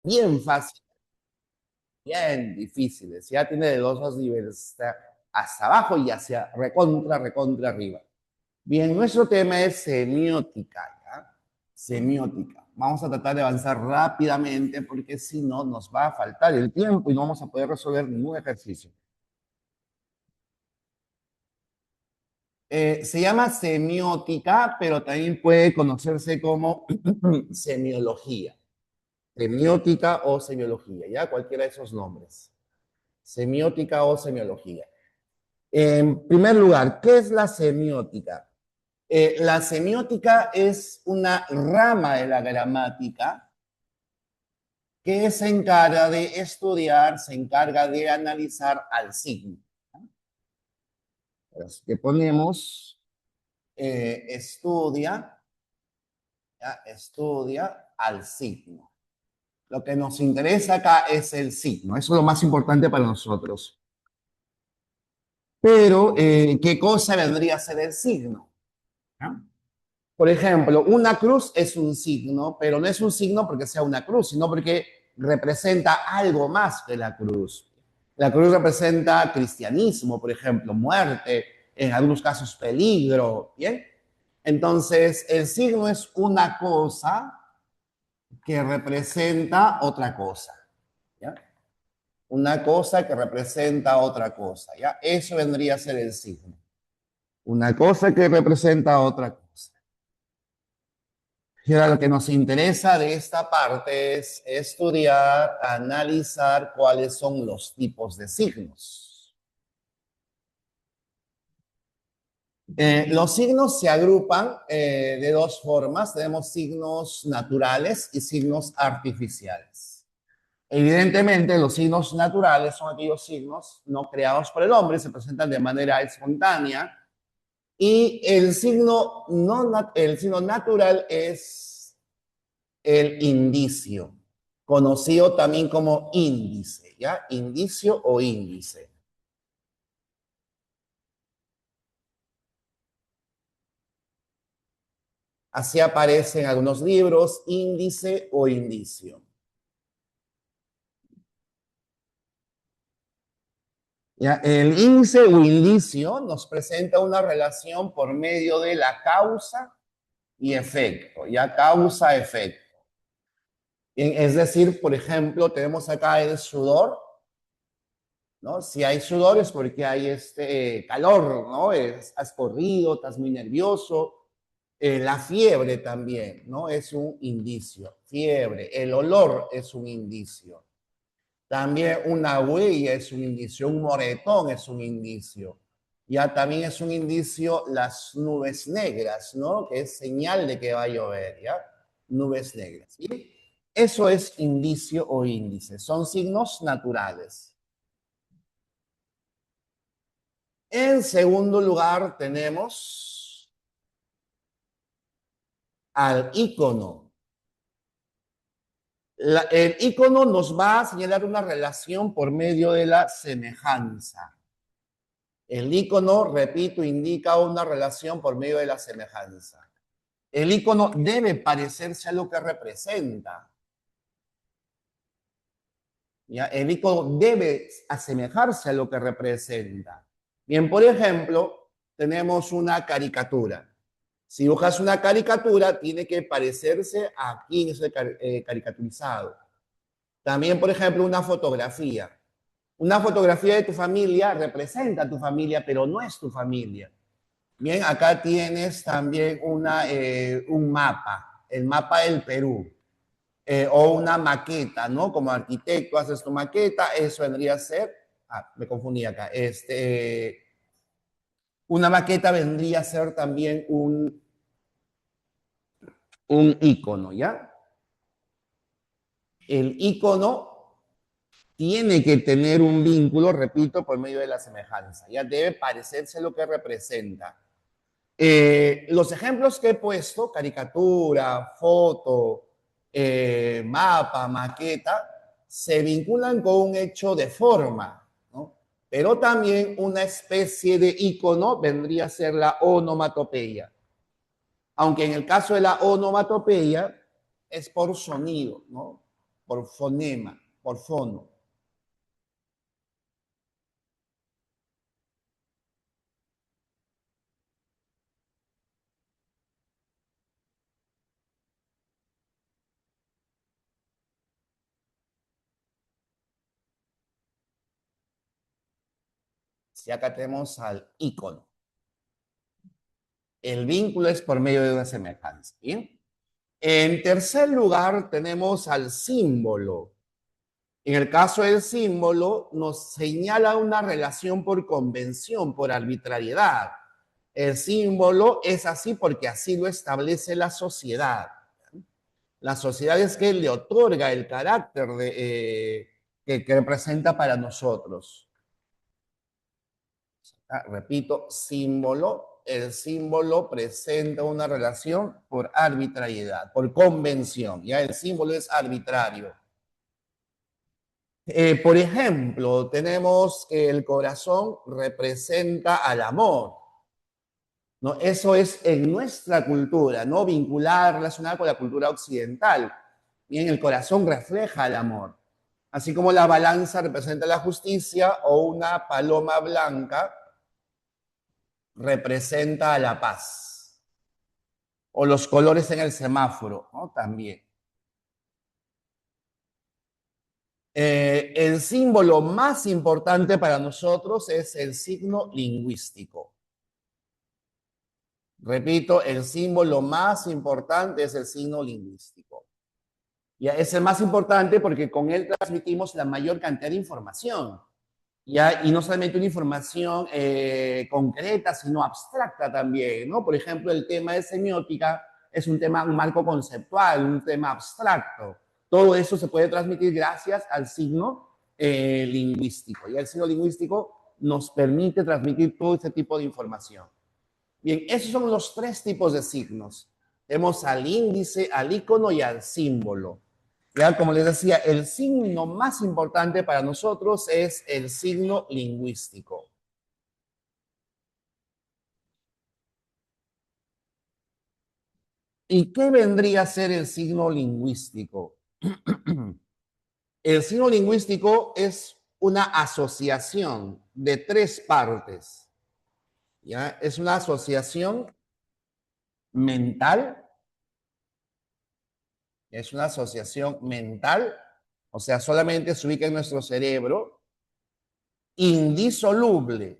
bien fácil, bien difíciles. Ya tiene de dos niveles, está hasta abajo y hacia recontra, recontra arriba. Bien, nuestro tema es semiótica, ¿ya? Semiótica. Vamos a tratar de avanzar rápidamente porque si no nos va a faltar el tiempo y no vamos a poder resolver ningún ejercicio. Se llama semiótica, pero también puede conocerse como semiología. Semiótica o semiología, ¿ya? Cualquiera de esos nombres. Semiótica o semiología. En primer lugar, ¿qué es la semiótica? La semiótica es una rama de la gramática que se encarga de estudiar, se encarga de analizar al signo. Así que ponemos estudia, ¿ya? Estudia al signo. Lo que nos interesa acá es el signo, eso es lo más importante para nosotros. Pero, ¿qué cosa vendría a ser el signo? ¿Ya? Por ejemplo, una cruz es un signo, pero no es un signo porque sea una cruz, sino porque representa algo más que la cruz. La cruz representa cristianismo, por ejemplo, muerte, en algunos casos peligro, ¿bien? Entonces, el signo es una cosa que representa otra cosa, ¿ya? Una cosa que representa otra cosa, ¿ya? Eso vendría a ser el signo. Una cosa que representa otra cosa. Y ahora lo que nos interesa de esta parte es estudiar, analizar cuáles son los tipos de signos. Los signos se agrupan de dos formas. Tenemos signos naturales y signos artificiales. Evidentemente, los signos naturales son aquellos signos no creados por el hombre, se presentan de manera espontánea. Y el signo, no, el signo natural es el indicio, conocido también como índice, ¿ya? Indicio o índice. Así aparece en algunos libros, índice o indicio. ¿Ya? El índice o indicio nos presenta una relación por medio de la causa y efecto, ya causa-efecto. Es decir, por ejemplo, tenemos acá el sudor, ¿no? Si hay sudor es porque hay calor, ¿no? Has corrido, estás muy nervioso. La fiebre también, ¿no? Es un indicio. Fiebre, el olor es un indicio. También una huella es un indicio, un moretón es un indicio. Ya también es un indicio las nubes negras, ¿no? Que es señal de que va a llover, ¿ya? Nubes negras. ¿Sí? Eso es indicio o índice. Son signos naturales. En segundo lugar tenemos al ícono. El icono nos va a señalar una relación por medio de la semejanza. El icono, repito, indica una relación por medio de la semejanza. El icono debe parecerse a lo que representa. ¿Ya? El icono debe asemejarse a lo que representa. Bien, por ejemplo, tenemos una caricatura. Si dibujas una caricatura, tiene que parecerse a quien es el caricaturizado. También, por ejemplo, una fotografía. Una fotografía de tu familia representa a tu familia, pero no es tu familia. Bien, acá tienes también un mapa, el mapa del Perú, o una maqueta, ¿no? Como arquitecto haces tu maqueta, eso vendría a ser, me confundí acá, una maqueta vendría a ser también un icono, ¿ya? El icono tiene que tener un vínculo, repito, por medio de la semejanza. Ya debe parecerse lo que representa. Los ejemplos que he puesto, caricatura, foto, mapa, maqueta, se vinculan con un hecho de forma, ¿no? Pero también una especie de icono vendría a ser la onomatopeya. Aunque en el caso de la onomatopeya es por sonido, ¿no? por fonema, por fono. Si acá tenemos al icono. El vínculo es por medio de una semejanza. ¿Bien? En tercer lugar, tenemos al símbolo. En el caso del símbolo, nos señala una relación por convención, por arbitrariedad. El símbolo es así porque así lo establece la sociedad. La sociedad es que le otorga el carácter que representa para nosotros. Repito, símbolo. El símbolo presenta una relación por arbitrariedad, por convención. Ya el símbolo es arbitrario. Por ejemplo, tenemos que el corazón representa al amor. ¿No? Eso es en nuestra cultura, ¿no? Vinculada, relacionada con la cultura occidental. Bien, el corazón refleja el amor. Así como la balanza representa la justicia o una paloma blanca representa la paz. O los colores en el semáforo, ¿no? También. El símbolo más importante para nosotros es el signo lingüístico. Repito, el símbolo más importante es el signo lingüístico. Ya es el más importante porque con él transmitimos la mayor cantidad de información. ¿Ya? Y no solamente una información concreta, sino abstracta también, ¿no? Por ejemplo, el tema de semiótica es un tema, un marco conceptual, un tema abstracto. Todo eso se puede transmitir gracias al signo lingüístico. Y el signo lingüístico nos permite transmitir todo este tipo de información. Bien, esos son los tres tipos de signos. Tenemos al índice, al icono y al símbolo. Ya, como les decía, el signo más importante para nosotros es el signo lingüístico. ¿Y qué vendría a ser el signo lingüístico? El signo lingüístico es una asociación de tres partes. ¿Ya? Es una asociación mental, es una asociación mental, o sea, solamente se ubica en nuestro cerebro, indisoluble,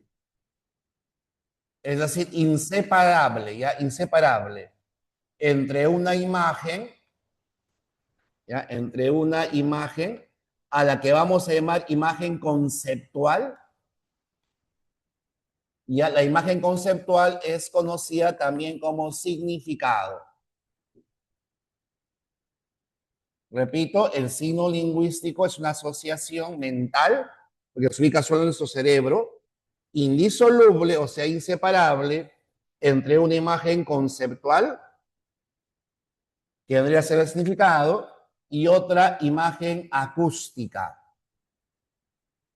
es decir, inseparable, ya, inseparable, entre una imagen, ya, entre una imagen a la que vamos a llamar imagen conceptual. Ya, la imagen conceptual es conocida también como significado. Repito, el signo lingüístico es una asociación mental, porque se ubica solo en nuestro cerebro, indisoluble, o sea, inseparable, entre una imagen conceptual, que vendría a ser el significado, y otra imagen acústica.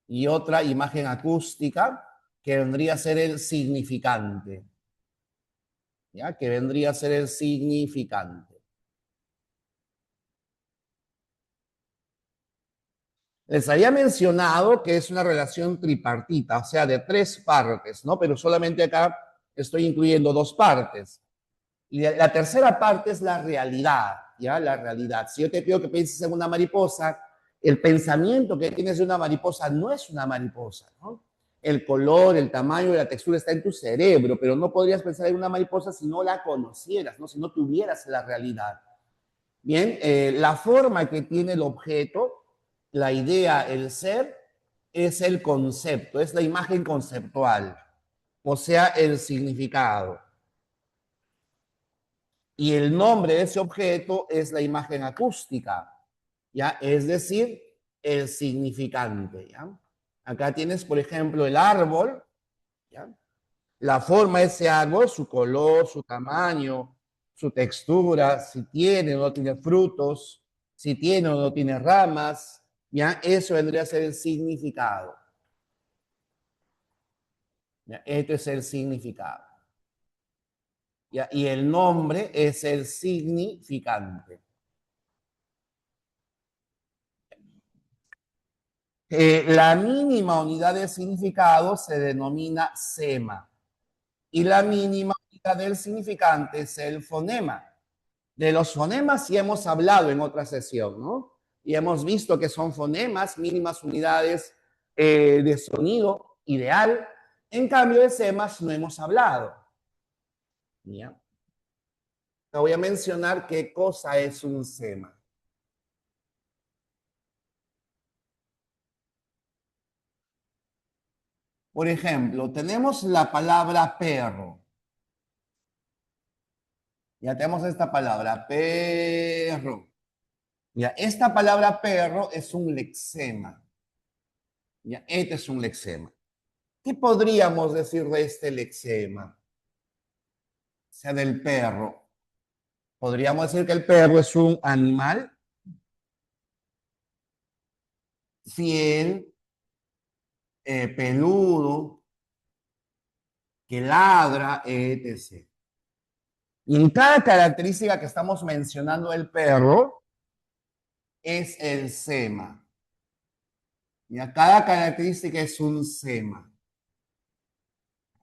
Y otra imagen acústica, que vendría a ser el significante. ¿Ya? Que vendría a ser el significante. Les había mencionado que es una relación tripartita, o sea, de tres partes, ¿no? Pero solamente acá estoy incluyendo dos partes. Y la tercera parte es la realidad, ¿ya? La realidad. Si yo te pido que pienses en una mariposa, el pensamiento que tienes de una mariposa no es una mariposa, ¿no? El color, el tamaño y la textura está en tu cerebro, pero no podrías pensar en una mariposa si no la conocieras, ¿no? Si no tuvieras la realidad. Bien, la forma que tiene el objeto, la idea, el ser, es el concepto, es la imagen conceptual, o sea, el significado. Y el nombre de ese objeto es la imagen acústica, ¿ya? Es decir, el significante, ¿ya? Acá tienes, por ejemplo, el árbol, ¿ya? La forma de ese árbol, su color, su tamaño, su textura, si tiene o no tiene frutos, si tiene o no tiene ramas, ¿ya? Eso vendría a ser el significado. ¿Ya? Este es el significado. ¿Ya? Y el nombre es el significante. La mínima unidad de significado se denomina sema y la mínima unidad del significante es el fonema. De los fonemas sí hemos hablado en otra sesión, ¿no? Y hemos visto que son fonemas, mínimas unidades de sonido ideal. En cambio, de semas no hemos hablado. ¿Ya? Te voy a mencionar qué cosa es un sema. Por ejemplo, tenemos la palabra perro. Ya tenemos esta palabra, perro. Ya, esta palabra perro es un lexema. Ya, este es un lexema. ¿Qué podríamos decir de este lexema? O sea, del perro. Podríamos decir que el perro es un animal fiel, peludo, que ladra, etc. Y en cada característica que estamos mencionando del perro es el sema. Ya, cada característica es un sema.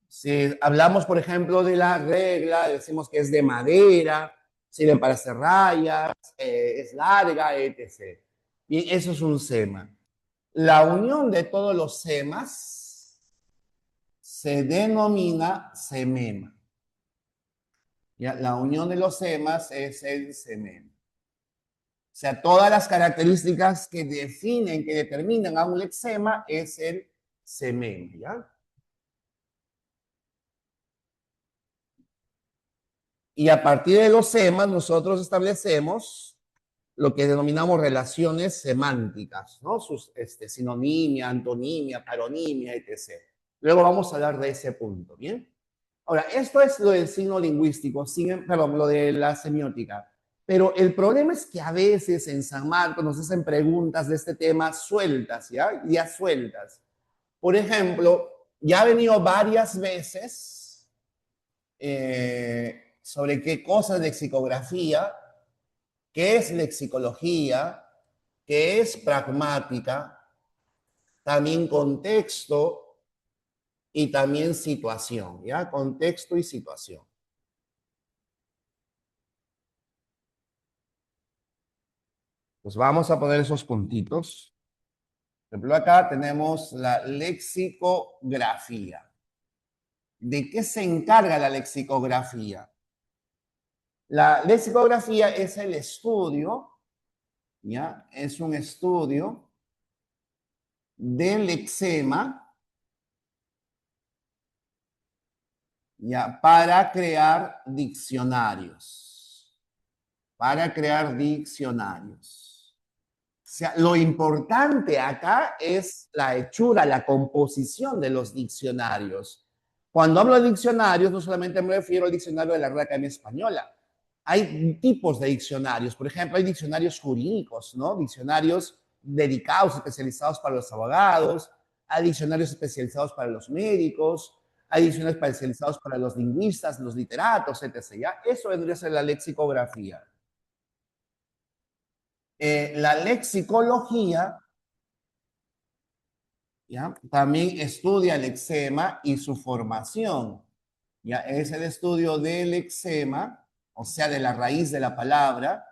Si hablamos, por ejemplo, de la regla, decimos que es de madera, sirve para hacer rayas, es larga, etc. Y eso es un sema. La unión de todos los semas se denomina semema. ¿Ya? La unión de los semas es el semema. O sea, todas las características que definen, que determinan a un lexema es el semema. ¿Ya? Y a partir de los semas nosotros establecemos lo que denominamos relaciones semánticas, ¿no? Sus sinonimia, antonimia, paronimia, etc. Luego vamos a hablar de ese punto, ¿bien? Ahora, esto es lo del signo lingüístico, perdón, lo de la semiótica. Pero el problema es que a veces en San Marcos nos hacen preguntas de este tema sueltas, ¿ya? Ya sueltas. Por ejemplo, ya ha venido varias veces sobre qué cosa es lexicografía, qué es lexicología, qué es pragmática, también contexto y también situación, ¿ya? Contexto y situación. Pues vamos a poner esos puntitos. Por ejemplo, acá tenemos la lexicografía. ¿De qué se encarga la lexicografía? La lexicografía es el estudio, ¿ya? Es un estudio del lexema, ¿ya? Para crear diccionarios. Para crear diccionarios. O sea, lo importante acá es la hechura, la composición de los diccionarios. Cuando hablo de diccionarios, no solamente me refiero al diccionario de la Real Academia Española. Hay tipos de diccionarios. Por ejemplo, hay diccionarios jurídicos, ¿no? Diccionarios dedicados, especializados para los abogados. Hay diccionarios especializados para los médicos. Hay diccionarios especializados para los lingüistas, los literatos, etc. ¿Ya? Eso vendría a ser la lexicografía. La lexicología, ¿ya? También estudia el lexema y su formación. ¿Ya? Es el estudio del lexema, o sea, de la raíz de la palabra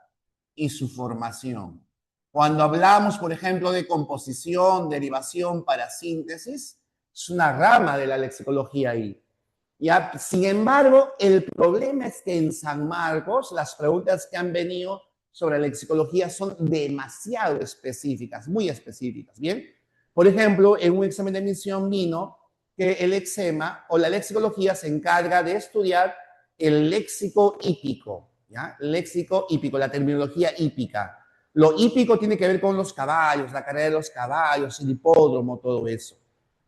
y su formación. Cuando hablamos, por ejemplo, de composición, derivación, parasíntesis, es una rama de la lexicología ahí. ¿Ya? Sin embargo, el problema es que en San Marcos las preguntas que han venido sobre lexicología son demasiado específicas, muy específicas, ¿bien? Por ejemplo, en un examen de admisión vino que el lexema o la lexicología se encarga de estudiar el léxico hípico, ¿ya? Léxico hípico, la terminología hípica. Lo hípico tiene que ver con los caballos, la carrera de los caballos, el hipódromo, todo eso.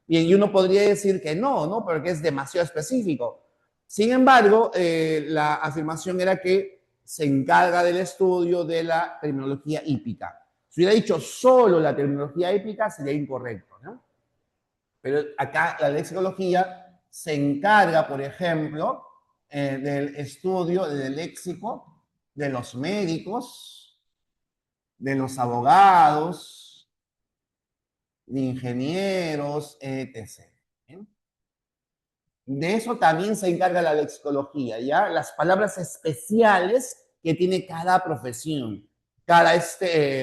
Bien, y uno podría decir que no, ¿no? Porque es demasiado específico. Sin embargo, la afirmación era que se encarga del estudio de la terminología hípica. Si hubiera dicho solo la terminología hípica, sería incorrecto, ¿no? Pero acá la lexicología se encarga, por ejemplo, del estudio del léxico de los médicos, de los abogados, de ingenieros, etc. ¿Bien? De eso también se encarga la lexicología, ¿ya? Las palabras especiales que tiene cada profesión, cada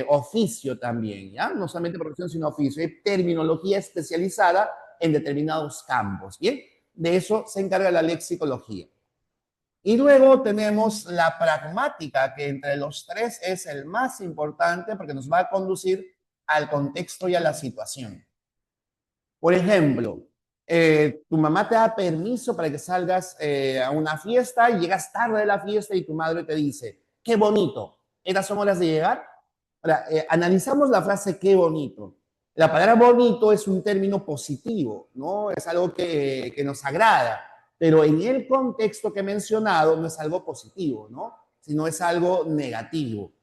oficio también, ¿ya? No solamente profesión, sino oficio. Hay terminología especializada en determinados campos, ¿bien? De eso se encarga la lexicología. Y luego tenemos la pragmática, que entre los tres es el más importante porque nos va a conducir al contexto y a la situación. Por ejemplo, tu mamá te da permiso para que salgas a una fiesta y llegas tarde de la fiesta y tu madre te dice, qué bonito, ¿estas son horas de llegar? Ahora, analizamos la frase qué bonito. La palabra bonito es un término positivo, ¿no? Es algo que nos agrada, pero en el contexto que he mencionado no es algo positivo, ¿no? Sino es algo negativo.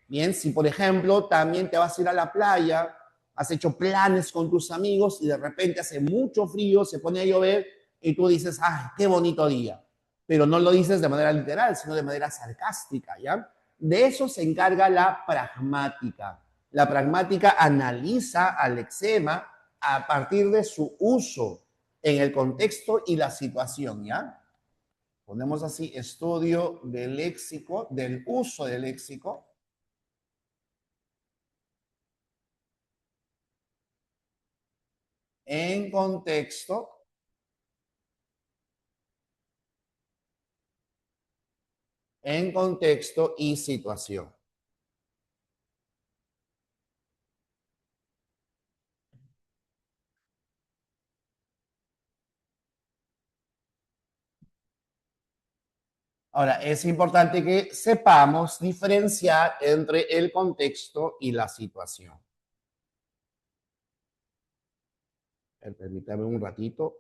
Bien, si por ejemplo también te vas a ir a la playa, has hecho planes con tus amigos y de repente hace mucho frío, se pone a llover y tú dices, ah, qué bonito día. Pero no lo dices de manera literal, sino de manera sarcástica, ¿ya? De eso se encarga la pragmática. La pragmática analiza al lexema a partir de su uso en el contexto y la situación, ¿ya? Ponemos así, estudio del léxico, del uso del léxico en contexto y situación. Ahora, es importante que sepamos diferenciar entre el contexto y la situación. Permítame un ratito.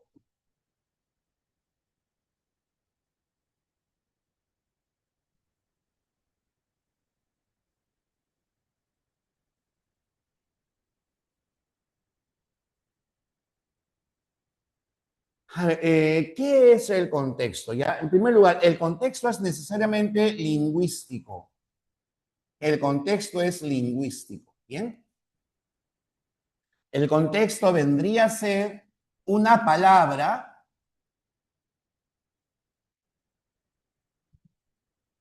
¿Qué es el contexto? Ya, en primer lugar, el contexto es necesariamente lingüístico. El contexto es lingüístico. ¿Bien? El contexto vendría a ser una palabra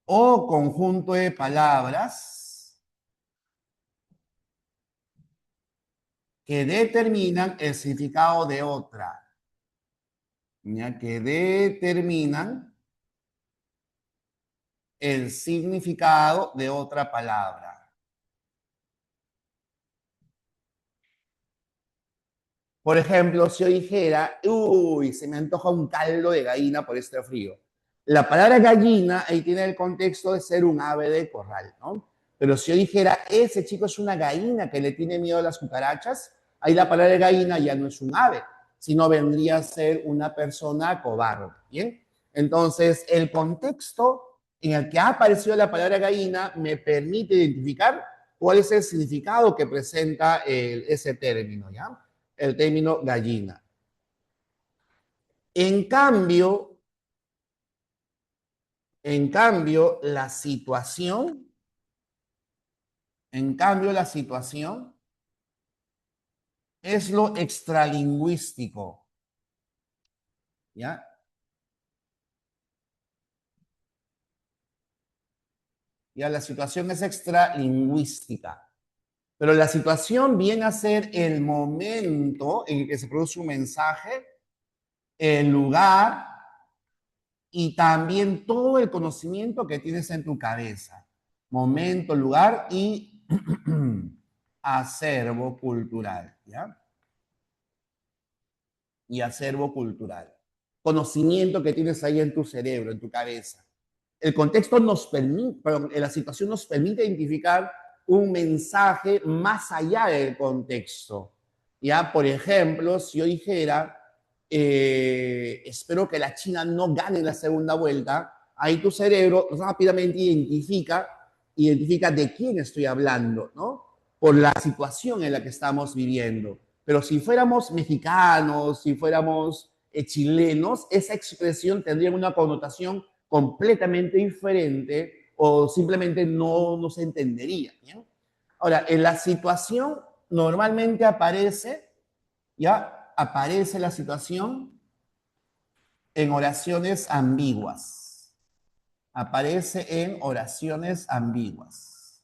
o conjunto de palabras que determinan el significado de otra, ya que determinan el significado de otra palabra. Por ejemplo, si yo dijera, uy, se me antoja un caldo de gallina por este frío. La palabra gallina ahí tiene el contexto de ser un ave de corral, ¿no? Pero si yo dijera, ese chico es una gallina que le tiene miedo a las cucarachas, ahí la palabra gallina ya no es un ave, sino vendría a ser una persona cobarde, ¿bien? Entonces, el contexto en el que ha aparecido la palabra gallina me permite identificar cuál es el significado que presenta ese término, ¿ya? El término gallina. En cambio, la situación, es lo extralingüístico, ¿ya? Ya la situación es extralingüística. Pero la situación viene a ser el momento en el que se produce un mensaje, el lugar y también todo el conocimiento que tienes en tu cabeza. Momento, lugar y acervo cultural, ¿ya? Y acervo cultural. Conocimiento que tienes ahí en tu cerebro, en tu cabeza. El contexto nos permite, perdón, la situación nos permite identificar un mensaje más allá del contexto. Ya, por ejemplo, si yo dijera, espero que la China no gane la segunda vuelta, ahí tu cerebro rápidamente identifica de quién estoy hablando, ¿no? Por la situación en la que estamos viviendo. Pero si fuéramos mexicanos, si fuéramos chilenos, esa expresión tendría una connotación completamente diferente o simplemente no se entendería. ¿Bien? Ahora, en la situación normalmente aparece ya aparece la situación en oraciones ambiguas. Aparece en oraciones ambiguas.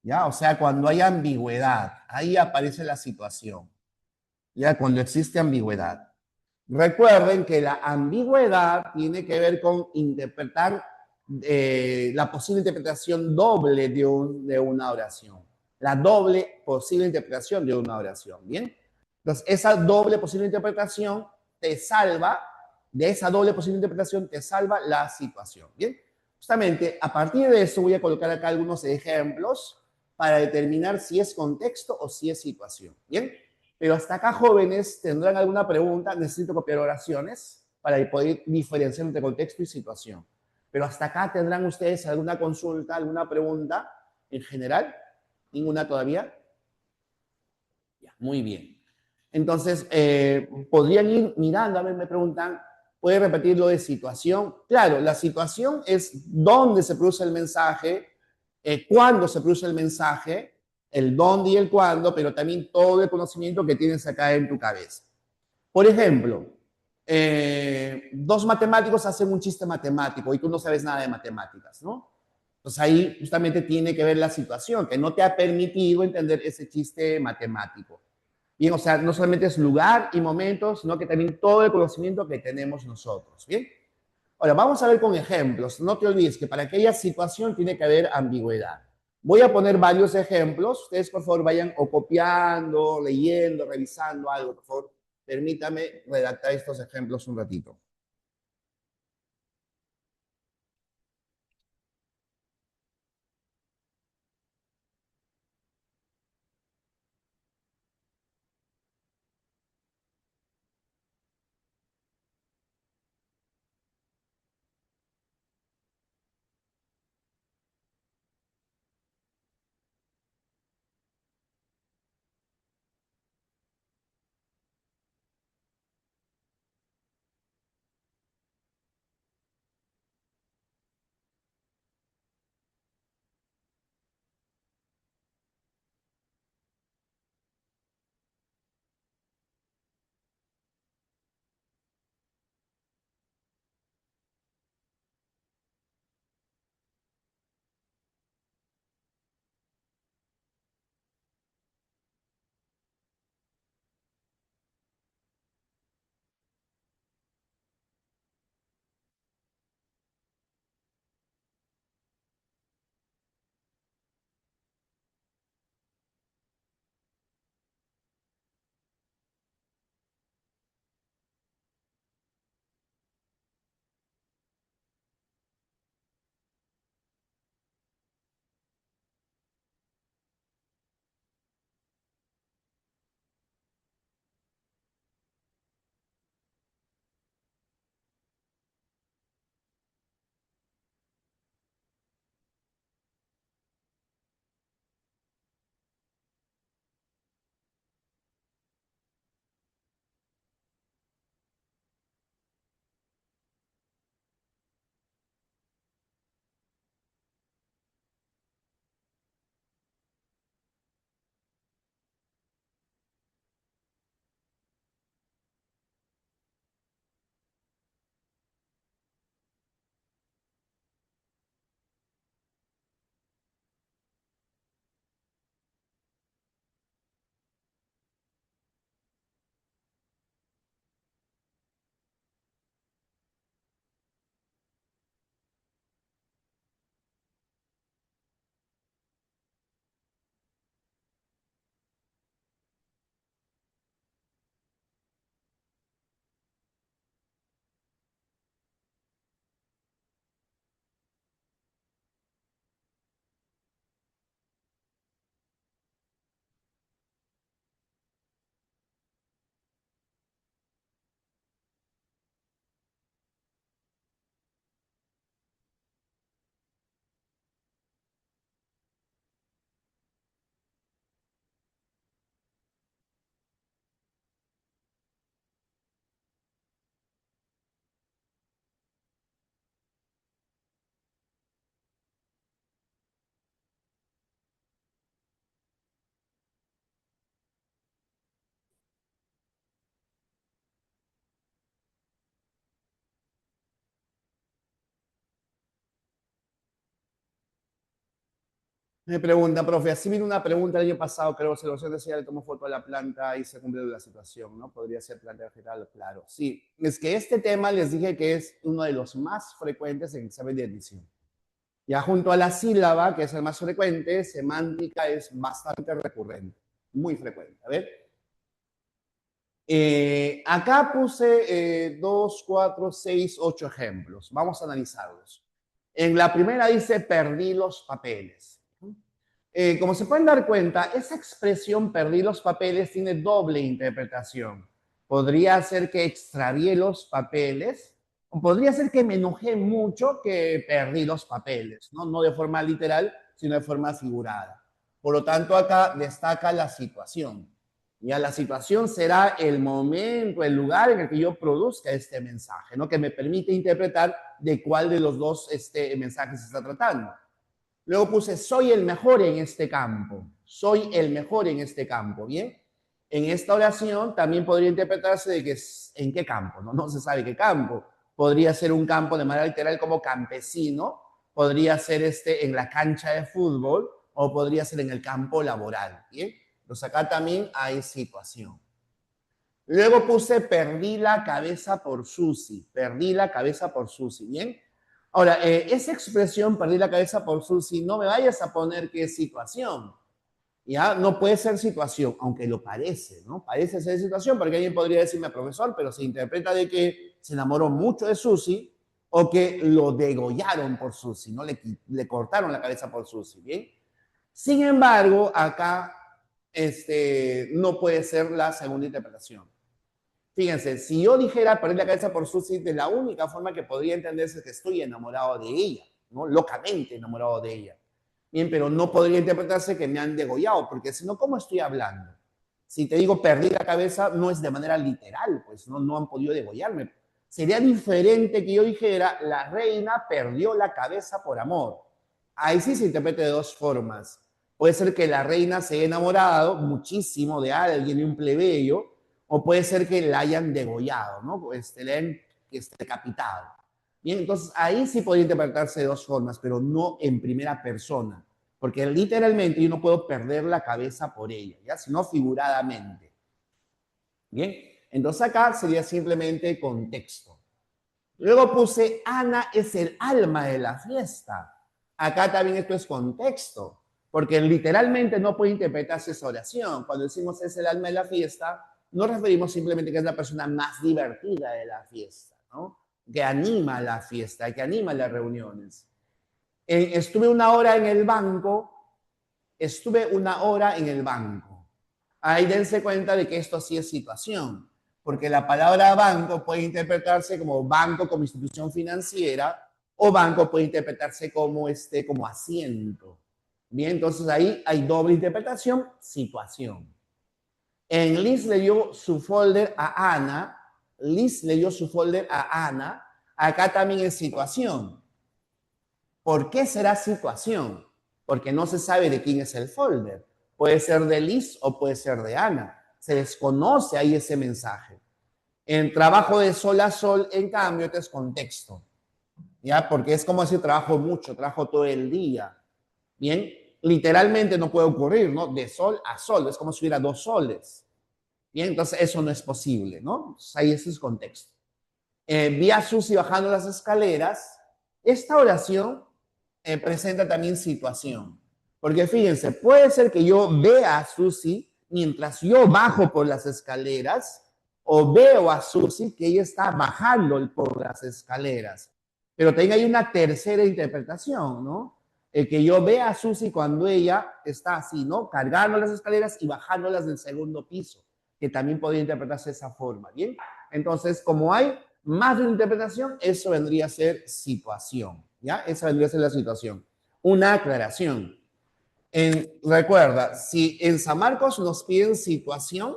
¿Ya? O sea, cuando hay ambigüedad, ahí aparece la situación. ¿Ya? Cuando existe ambigüedad. Recuerden que la ambigüedad tiene que ver con interpretar la posible interpretación doble de una oración. La doble posible interpretación de una oración. ¿Bien? Entonces, esa doble posible interpretación te salva, de esa doble posible interpretación te salva la situación. ¿Bien? Justamente a partir de eso voy a colocar acá algunos ejemplos para determinar si es contexto o si es situación. ¿Bien? Pero hasta acá, jóvenes, tendrán alguna pregunta. Necesito copiar oraciones para poder diferenciar entre contexto y situación. Pero hasta acá tendrán ustedes alguna consulta, alguna pregunta en general. ¿Ninguna todavía? Ya, muy bien. Entonces, podrían ir mirando, a ver, me preguntan, ¿puede repetir lo de situación? Claro, la situación es dónde se produce el mensaje, cuándo se produce el mensaje, el dónde y el cuándo, pero también todo el conocimiento que tienes acá en tu cabeza. Por ejemplo, dos matemáticos hacen un chiste matemático y tú no sabes nada de matemáticas, ¿no? Entonces ahí justamente tiene que ver la situación, que no te ha permitido entender ese chiste matemático. Bien, o sea, no solamente es lugar y momento, sino que también todo el conocimiento que tenemos nosotros. Bien. Ahora, vamos a ver con ejemplos. No te olvides que para aquella situación tiene que haber ambigüedad. Voy a poner varios ejemplos. Ustedes, por favor, vayan o copiando, leyendo, revisando algo. Por favor, permítame redactar estos ejemplos un ratito. Me pregunta, profe, así vino una pregunta el año pasado, creo, se lo decía, le tomó foto a la planta y se cumplió la situación, ¿no? Podría ser planta vegetal, claro. Sí, es que este tema les dije que es uno de los más frecuentes en examen de admisión. Ya junto a la sílaba, que es el más frecuente, semántica es bastante recurrente, muy frecuente. A ver. Acá puse 2, 4, 6, 8 ejemplos. Vamos a analizarlos. En la primera dice, perdí los papeles. Como se pueden dar cuenta, esa expresión perdí los papeles tiene doble interpretación. Podría ser que extravié los papeles, o podría ser que me enojé mucho que perdí los papeles, ¿no? No de forma literal, sino de forma figurada. Por lo tanto, acá destaca la situación. Ya la situación será el momento, el lugar en el que yo produzca este mensaje, ¿no? Que me permite interpretar de cuál de los dos mensajes se está tratando. Luego puse, soy el mejor en este campo. Soy el mejor en este campo, ¿bien? En esta oración también podría interpretarse de que en qué campo, ¿no? No se sabe qué campo. Podría ser un campo de manera literal como campesino, podría ser en la cancha de fútbol o podría ser en el campo laboral, ¿bien? Entonces acá también hay situación. Luego puse, perdí la cabeza por Susi. Perdí la cabeza por Susi, ¿bien? Ahora, esa expresión, perdí la cabeza por Susi, no me vayas a poner que es situación. ¿Ya? No puede ser situación, aunque lo parece, ¿no? Parece ser situación, porque alguien podría decirme, profesor, pero se interpreta de que se enamoró mucho de Susi o que lo degollaron por Susi, ¿no? Le cortaron la cabeza por Susi, ¿bien? Sin embargo, acá no puede ser la segunda interpretación. Fíjense, si yo dijera perder la cabeza por Susi, de la única forma que podría entenderse es que estoy enamorado de ella, ¿no? Locamente enamorado de ella. Bien, pero no podría interpretarse que me han degollado, porque si no, ¿cómo estoy hablando? Si te digo perdí la cabeza, no es de manera literal, pues no han podido degollarme. Sería diferente que yo dijera, la reina perdió la cabeza por amor. Ahí sí se interpreta de dos formas. Puede ser que la reina se haya enamorado muchísimo de alguien, de un plebeyo, o puede ser que la hayan degollado, ¿no? Le hayan decapitado. Bien, entonces ahí sí podría interpretarse de dos formas, pero no en primera persona, porque literalmente yo no puedo perder la cabeza por ella, ¿ya? Sino figuradamente. Bien, entonces acá sería simplemente contexto. Luego puse, Ana es el alma de la fiesta. Acá también esto es contexto, porque literalmente no puede interpretarse esa oración. Cuando decimos es el alma de la fiesta, no referimos simplemente que es la persona más divertida de la fiesta, ¿no? Que anima la fiesta, que anima las reuniones. Estuve una hora en el banco, estuve una hora en el banco. Ahí dense cuenta de que esto sí es situación, porque la palabra banco puede interpretarse como banco como institución financiera o banco puede interpretarse como asiento. Bien, entonces ahí hay doble interpretación, situación. En Liz le dio su folder a Ana, Liz le dio su folder a Ana, acá también es situación. ¿Por qué será situación? Porque no se sabe de quién es el folder. Puede ser de Liz o puede ser de Ana. Se desconoce ahí ese mensaje. En trabajo de sol a sol, en cambio, este es contexto. ¿Ya? Porque es como decir trabajo mucho, trabajo todo el día. Bien, literalmente no puede ocurrir, ¿no? De sol a sol, es como si hubiera dos soles. Bien, entonces eso no es posible, ¿no? Entonces, ahí ese es contexto. Vi a Susi bajando las escaleras. Esta oración presenta también situación. Porque fíjense, puede ser que yo vea a Susi mientras yo bajo por las escaleras o veo a Susi que ella está bajando por las escaleras. Pero también hay una tercera interpretación, ¿no? El que yo vea a Susi cuando ella está así, ¿no? Cargando las escaleras y bajándolas del segundo piso, que también podría interpretarse de esa forma, ¿bien? Entonces, como hay más de una interpretación, eso vendría a ser situación, ¿ya? Esa vendría a ser la situación. Una aclaración. Recuerda, si en San Marcos nos piden situación,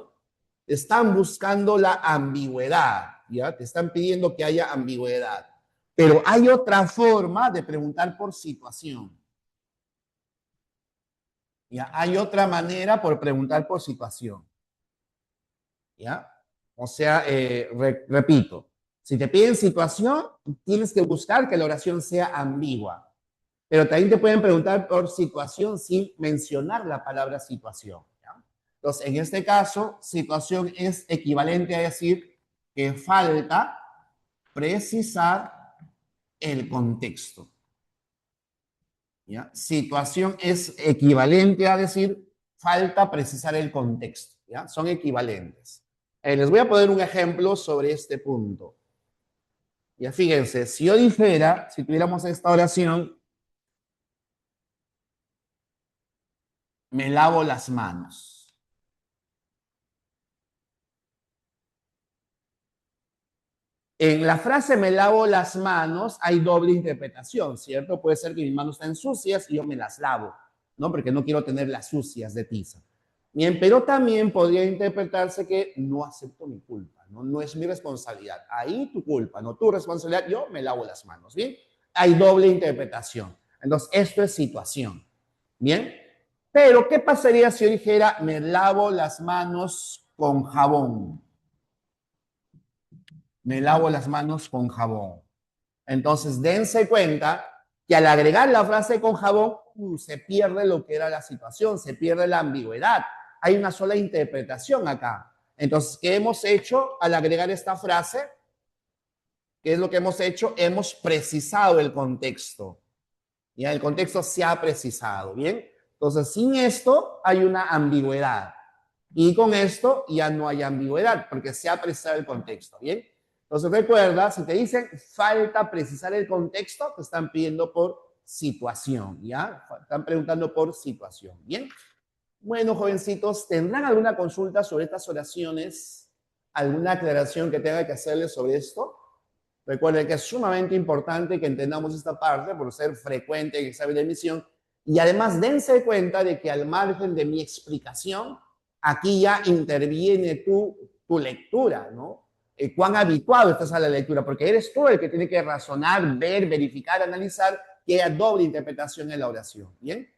están buscando la ambigüedad, ¿ya? Te están pidiendo que haya ambigüedad. Pero hay otra forma de preguntar por situación. ¿Ya? Hay otra manera por preguntar por situación. ¿Ya? O sea, repito, si te piden situación, tienes que buscar que la oración sea ambigua. Pero también te pueden preguntar por situación sin mencionar la palabra situación. ¿Ya? Entonces, en este caso, situación es equivalente a decir que falta precisar el contexto. ¿Ya? Situación es equivalente a decir falta precisar el contexto. ¿Ya? Son equivalentes. Les voy a poner un ejemplo sobre este punto. Ya fíjense, si yo dijera, si tuviéramos esta oración, me lavo las manos. En la frase me lavo las manos hay doble interpretación, ¿cierto? Puede ser que mis manos estén sucias y yo me las lavo, ¿no? Porque no quiero tenerlas sucias de tiza. Bien, pero también podría interpretarse que no acepto mi culpa, ¿no? No es mi responsabilidad. Ahí tu culpa, no tu responsabilidad, yo me lavo las manos, ¿bien? Hay doble interpretación. Entonces, esto es situación, ¿bien? Pero, ¿qué pasaría si yo dijera me lavo las manos con jabón? Me lavo las manos con jabón. Entonces, dense cuenta que al agregar la frase con jabón, se pierde lo que era la situación, se pierde la ambigüedad. Hay una sola interpretación acá. Entonces, ¿qué hemos hecho al agregar esta frase? ¿Qué es lo que hemos hecho? Hemos precisado el contexto. Ya el contexto se ha precisado, ¿bien? Entonces, sin esto hay una ambigüedad. Y con esto ya no hay ambigüedad, porque se ha precisado el contexto, ¿bien? Entonces, recuerda, si te dicen falta precisar el contexto, te están pidiendo por situación, ¿ya? Están preguntando por situación, ¿bien? Bueno, jovencitos, ¿tendrán alguna consulta sobre estas oraciones? ¿Alguna aclaración que tenga que hacerles sobre esto? Recuerden que es sumamente importante que entendamos esta parte por ser frecuente en examen de admisión y además dense cuenta de que al margen de mi explicación, aquí ya interviene tu lectura, ¿no? Cuán habituado estás a la lectura, porque eres tú el que tiene que razonar, ver, verificar, analizar que haya doble interpretación en la oración, ¿bien?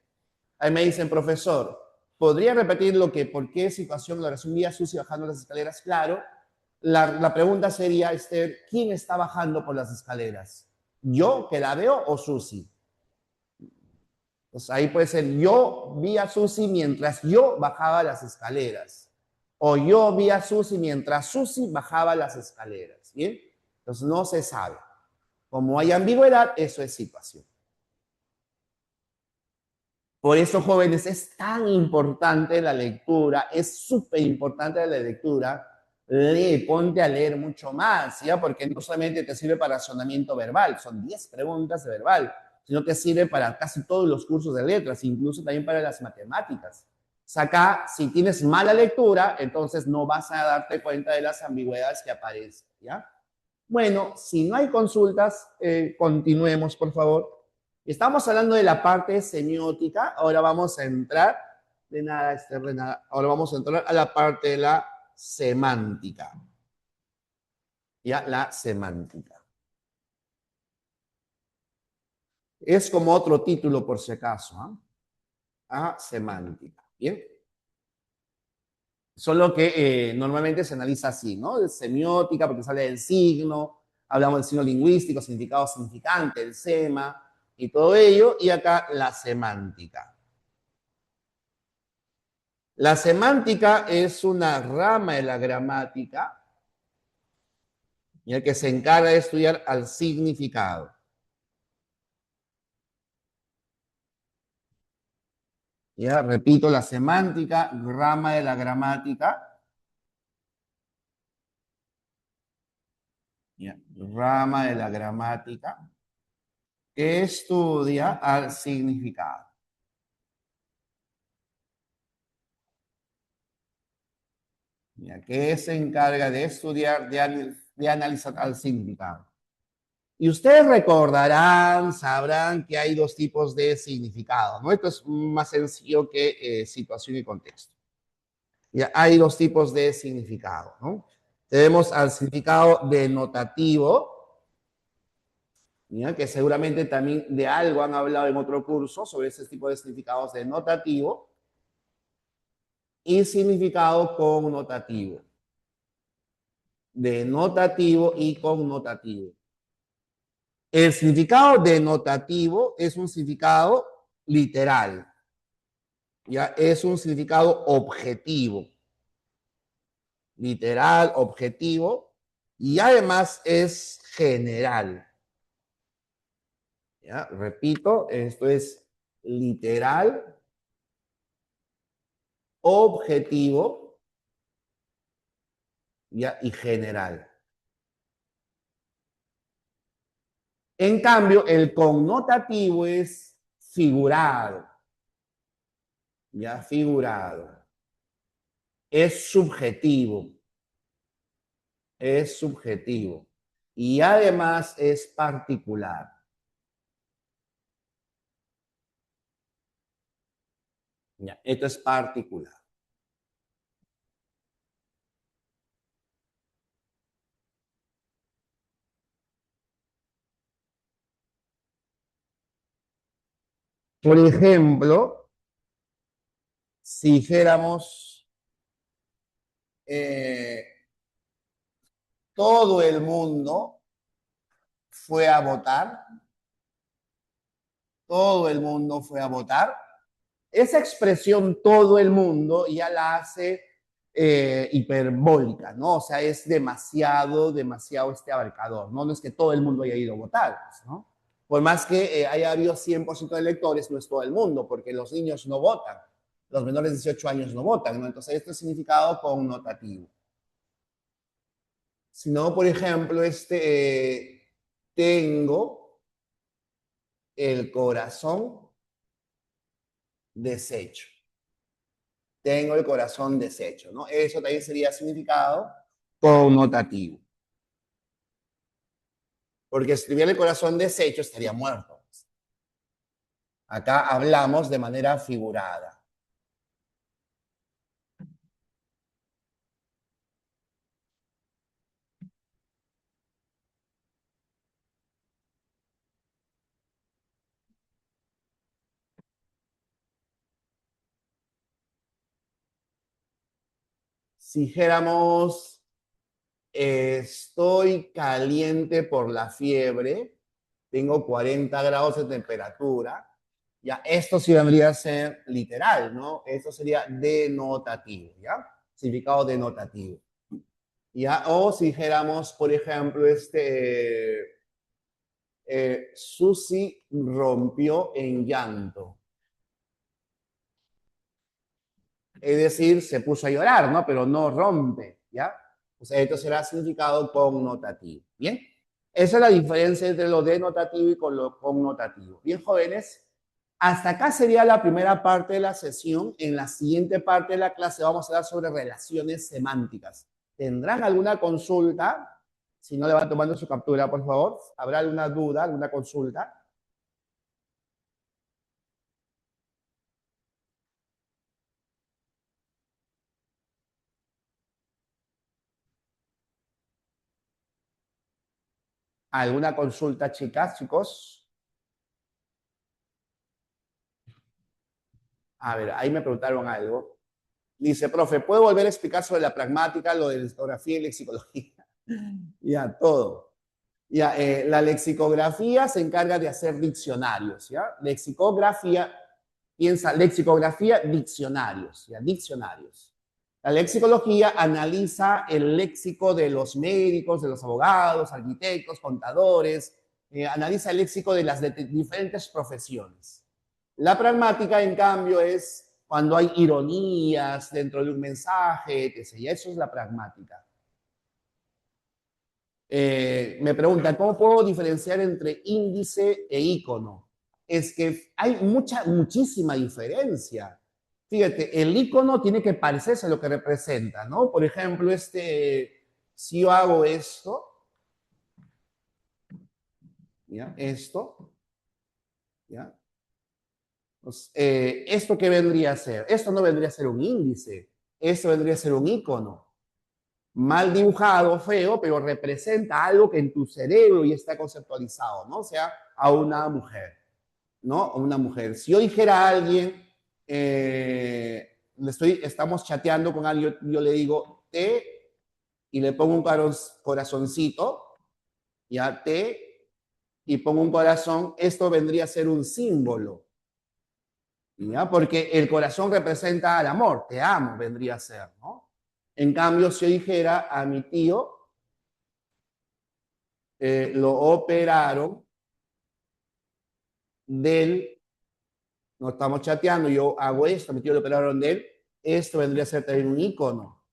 Ahí me dicen, profesor, ¿podría repetir lo que, por qué situación la oración vía sucia bajando las escaleras? Claro. La pregunta sería, Esther, ¿quién está bajando por las escaleras? ¿Yo que la veo o Susi? Pues ahí puede ser, yo vi a Susi mientras yo bajaba las escaleras. O yo vi a Susi mientras Susi bajaba las escaleras. ¿Bien? Entonces no se sabe. Como hay ambigüedad, eso es situación. Por eso, jóvenes, es tan importante la lectura, es súper importante la lectura. Lee, ponte a leer mucho más, ¿ya? Porque no solamente te sirve para razonamiento verbal, son 10 preguntas de verbal, sino te sirve para casi todos los cursos de letras, incluso también para las matemáticas. O sea, acá, si tienes mala lectura, entonces no vas a darte cuenta de las ambigüedades que aparecen, ¿ya? Bueno, si no hay consultas, continuemos, por favor. Estamos hablando de la parte semiótica, ahora vamos a entrar, de nada, de nada, ahora vamos a entrar a la parte de la semántica. Ya, la semántica. Es como otro título por si acaso, ¿eh? A semántica, ¿bien? Solo que normalmente se analiza así, ¿no? De semiótica, porque sale del signo, hablamos del signo lingüístico, significado, significante, el sema, y todo ello, y acá la semántica. La semántica es una rama de la gramática y el que se encarga de estudiar al significado. Ya repito, la semántica, rama de la gramática, ya, rama de la gramática que estudia al significado. Ya, que se encarga de estudiar, de analizar al significado. Y ustedes recordarán, sabrán que hay dos tipos de significado, ¿no? Esto es más sencillo que situación y contexto. Ya hay dos tipos de significado, ¿no? Tenemos al significado denotativo, ¿ya? Que seguramente también de algo han hablado en otro curso sobre ese tipo de significados denotativo y significado connotativo. Denotativo y connotativo. El significado denotativo es un significado literal, ya es un significado objetivo, literal, objetivo, y además es general. ¿Ya? Repito, esto es literal, objetivo, ¿ya? Y general. En cambio, el connotativo es figurado, ya figurado. Es subjetivo, es subjetivo. Y además es particular. Ya, esto es particular. Por ejemplo, si dijéramos eh, todo el mundo fue a votar, todo el mundo fue a votar, esa expresión todo el mundo ya la hace hiperbólica, ¿no? O sea, es demasiado, demasiado abarcador, ¿no? No es que todo el mundo haya ido a votar, pues, ¿no? Por más que haya habido 100% de electores, no es todo el mundo, porque los niños no votan, los menores de 18 años no votan, ¿no? Entonces, esto es significado connotativo. Si no, por ejemplo, tengo el corazón deshecho. Tengo el corazón deshecho, ¿no? Eso también sería significado connotativo. Porque si tuviera el corazón deshecho, estaría muerto. Acá hablamos de manera figurada. Si dijéramos, estoy caliente por la fiebre, tengo 40 grados de temperatura, ya esto sí vendría a ser literal, ¿no? Esto sería denotativo, ¿ya? Significado denotativo. ¿Ya? O si dijéramos, por ejemplo, Susi rompió en llanto. Es decir, se puso a llorar, ¿no? Pero no rompe, ¿ya? O sea, esto será significado connotativo, ¿bien? Esa es la diferencia entre lo denotativo y con lo connotativo. Bien, jóvenes, hasta acá sería la primera parte de la sesión. En la siguiente parte de la clase vamos a hablar sobre relaciones semánticas. ¿Tendrán alguna consulta? Si no, le van tomando su captura, por favor. ¿Habrá alguna duda, alguna consulta? ¿Alguna consulta, chicas, chicos? A ver, ahí me preguntaron algo. Dice, profe, ¿puedo volver a explicar sobre la pragmática, lo de lexicografía y lexicología? Ya, todo. Ya, la lexicografía se encarga de hacer diccionarios, ¿ya? Lexicografía, piensa, lexicografía, diccionarios, ¿ya? Diccionarios. La lexicología analiza el léxico de los médicos, de los abogados, arquitectos, contadores, analiza el léxico de las diferentes profesiones. La pragmática, en cambio, es cuando hay ironías dentro de un mensaje, qué sé yo, eso es la pragmática. Me preguntan, ¿cómo puedo diferenciar entre índice e icono? Es que hay muchísima diferencia. Fíjate, el icono tiene que parecerse a lo que representa, ¿no? Por ejemplo, si yo hago esto, ¿ya? Esto, ¿ya? Pues, ¿esto qué vendría a ser? Esto no vendría a ser un índice, esto vendría a ser un icono. Mal dibujado, feo, pero representa algo que en tu cerebro ya está conceptualizado, ¿no? O sea, a una mujer, ¿no? A una mujer. Si yo dijera a alguien, estamos chateando con alguien, yo le digo te y le pongo un corazoncito, ya te, y pongo un corazón, esto vendría a ser un símbolo, ¿ya? Porque el corazón representa al amor, te amo, vendría a ser, ¿no? En cambio, si yo dijera a mi tío, lo operaron del, no estamos chateando, yo hago esto, mi tío lo operaron de él, esto vendría a ser también un ícono,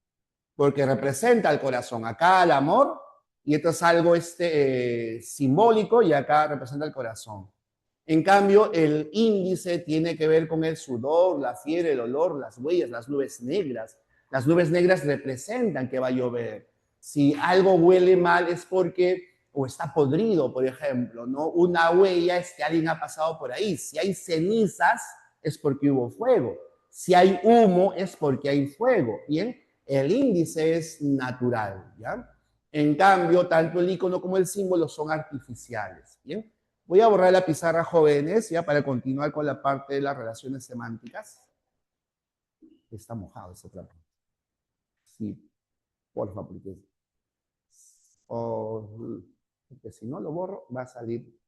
porque representa el corazón, acá el amor, y esto es algo simbólico, y acá representa el corazón. En cambio, el índice tiene que ver con el sudor, la fiebre, el olor, las huellas, las nubes negras. Las nubes negras representan que va a llover. Si algo huele mal es porque, o está podrido, por ejemplo, ¿no? Una huella es que alguien ha pasado por ahí. Si hay cenizas es porque hubo fuego. Si hay humo es porque hay fuego. Bien, el índice es natural, ¿ya? En cambio, tanto el icono como el símbolo son artificiales, ¿bien? Voy a borrar la pizarra, jóvenes, ya para continuar con la parte de las relaciones semánticas. Está mojado ese trapo. Sí, porfa, porque si no lo borro, va a salir.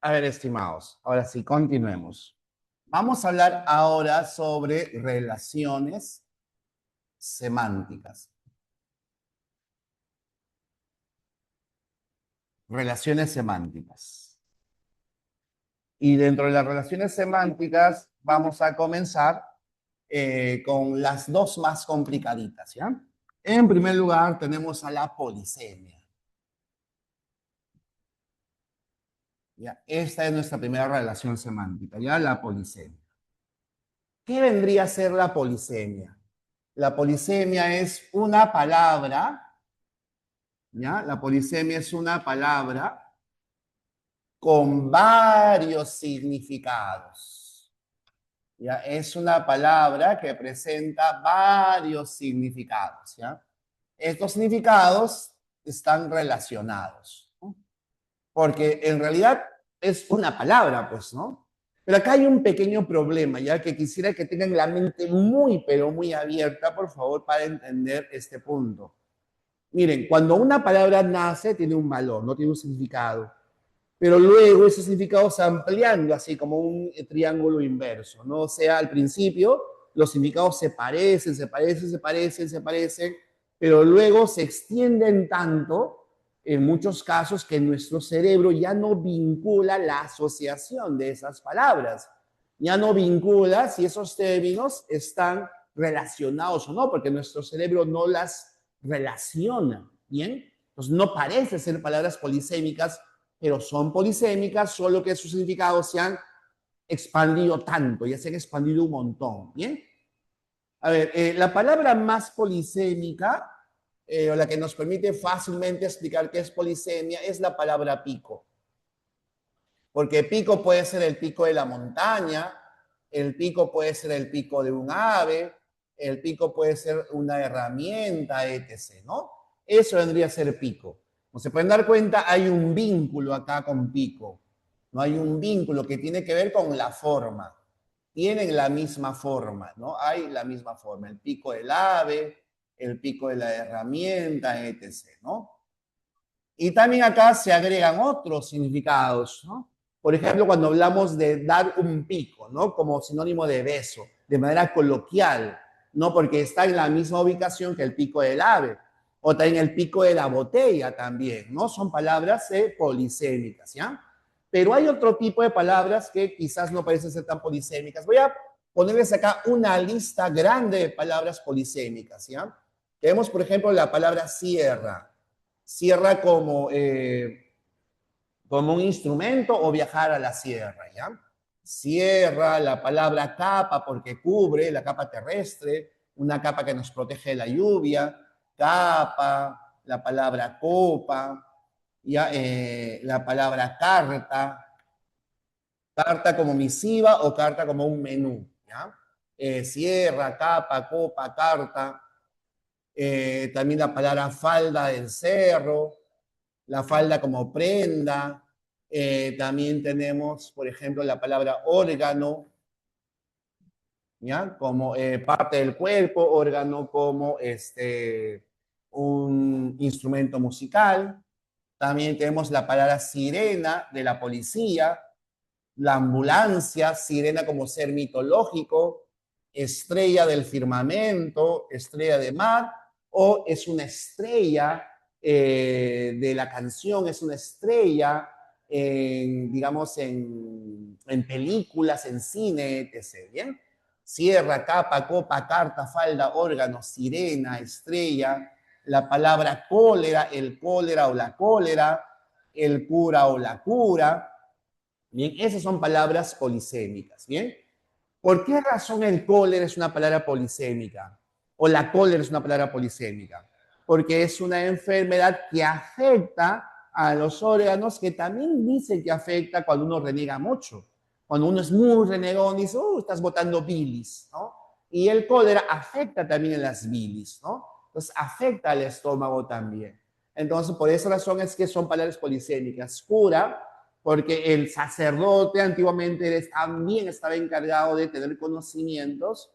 A ver, estimados, ahora sí, continuemos. Vamos a hablar ahora sobre relaciones semánticas. Relaciones semánticas. Y dentro de las relaciones semánticas vamos a comenzar con las dos más complicaditas, ¿ya? En primer lugar tenemos a la polisemia. ¿Ya? Esta es nuestra primera relación semántica, ¿ya? La polisemia. ¿Qué vendría a ser la polisemia? La polisemia es una palabra, ¿ya? La polisemia es una palabra con varios significados. ¿Ya? Es una palabra que presenta varios significados, ¿ya? Estos significados están relacionados, ¿no? Porque en realidad es una palabra, pues, ¿no? Pero acá hay un pequeño problema, ya que quisiera que tengan la mente muy, pero muy abierta, por favor, para entender este punto. Miren, cuando una palabra nace, tiene un valor, no tiene un significado. Pero luego ese significado se va ampliando, así como un triángulo inverso, ¿no? O sea, al principio los significados se parecen, se parecen, se parecen, se parecen, pero luego se extienden tanto, en muchos casos, que nuestro cerebro ya no vincula la asociación de esas palabras, ya no vincula si esos términos están relacionados o no, porque nuestro cerebro no las relaciona, ¿bien? Entonces no parece ser palabras polisémicas, pero son polisémicas, solo que sus significados se han expandido tanto, ya se han expandido un montón, ¿bien? A ver, la palabra más polisémica, o la que nos permite fácilmente explicar qué es polisemia, es la palabra pico. Porque pico puede ser el pico de la montaña, el pico puede ser el pico de un ave, el pico puede ser una herramienta, etc., ¿no? Eso vendría a ser pico. Como se pueden dar cuenta, hay un vínculo acá con pico. No hay un vínculo que tiene que ver con la forma. Tienen la misma forma, ¿no? Hay la misma forma. El pico del ave, el pico de la herramienta, etc., ¿no? Y también acá se agregan otros significados, ¿no? Por ejemplo, cuando hablamos de dar un pico, ¿no? Como sinónimo de beso, de manera coloquial, ¿no? Porque está en la misma ubicación que el pico del ave, o también el pico de la botella también, ¿no? Son palabras polisémicas, ¿ya? Pero hay otro tipo de palabras que quizás no parecen ser tan polisémicas. Voy a ponerles acá una lista grande de palabras polisémicas, ¿ya? Tenemos, por ejemplo, la palabra sierra. Sierra como un instrumento o viajar a la sierra, ¿ya? Sierra, la palabra capa porque cubre, la capa terrestre, una capa que nos protege de la lluvia, capa, la palabra copa, ya, la palabra carta, carta como misiva o carta como un menú, ¿ya? Sierra, capa, copa, carta, también la palabra falda del cerro, la falda como prenda. También tenemos, por ejemplo, la palabra órgano, ¿ya? Como parte del cuerpo, órgano como un instrumento musical. También tenemos la palabra sirena de la policía, la ambulancia, sirena como ser mitológico, estrella del firmamento, estrella de mar, o es una estrella de la canción, es una estrella, digamos, en películas, en cine, etc. ¿Bien? Sierra, capa, copa, carta, falda, órgano, sirena, estrella, la palabra cólera, el cólera o la cólera, el cura o la cura. Bien, esas son palabras polisémicas, ¿bien? ¿Por qué razón el cólera es una palabra polisémica? O la cólera es una palabra polisémica. Porque es una enfermedad que afecta a los órganos, que también dicen que afecta cuando uno renega mucho. Cuando uno es muy renegón, dice, estás botando bilis, ¿no? Y el cólera afecta también en las bilis, ¿no? Entonces afecta al estómago también. Entonces, por esa razón es que son palabras polisémicas. Cura, porque el sacerdote antiguamente también estaba encargado de tener conocimientos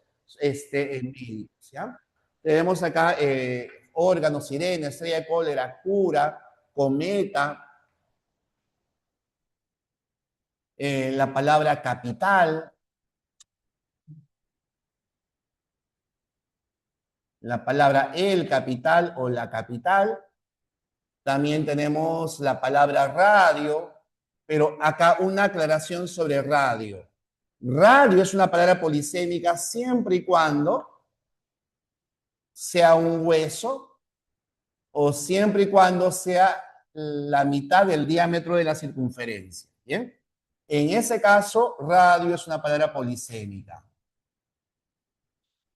médicos, ¿ya? Tenemos acá órganos, sirena, estrella de cólera, cura, cometa, La palabra capital, la palabra el capital o la capital. También tenemos la palabra radio, pero acá una aclaración sobre radio. Radio es una palabra polisémica siempre y cuando sea un hueso o siempre y cuando sea la mitad del diámetro de la circunferencia. ¿Bien? En ese caso, radio es una palabra polisémica.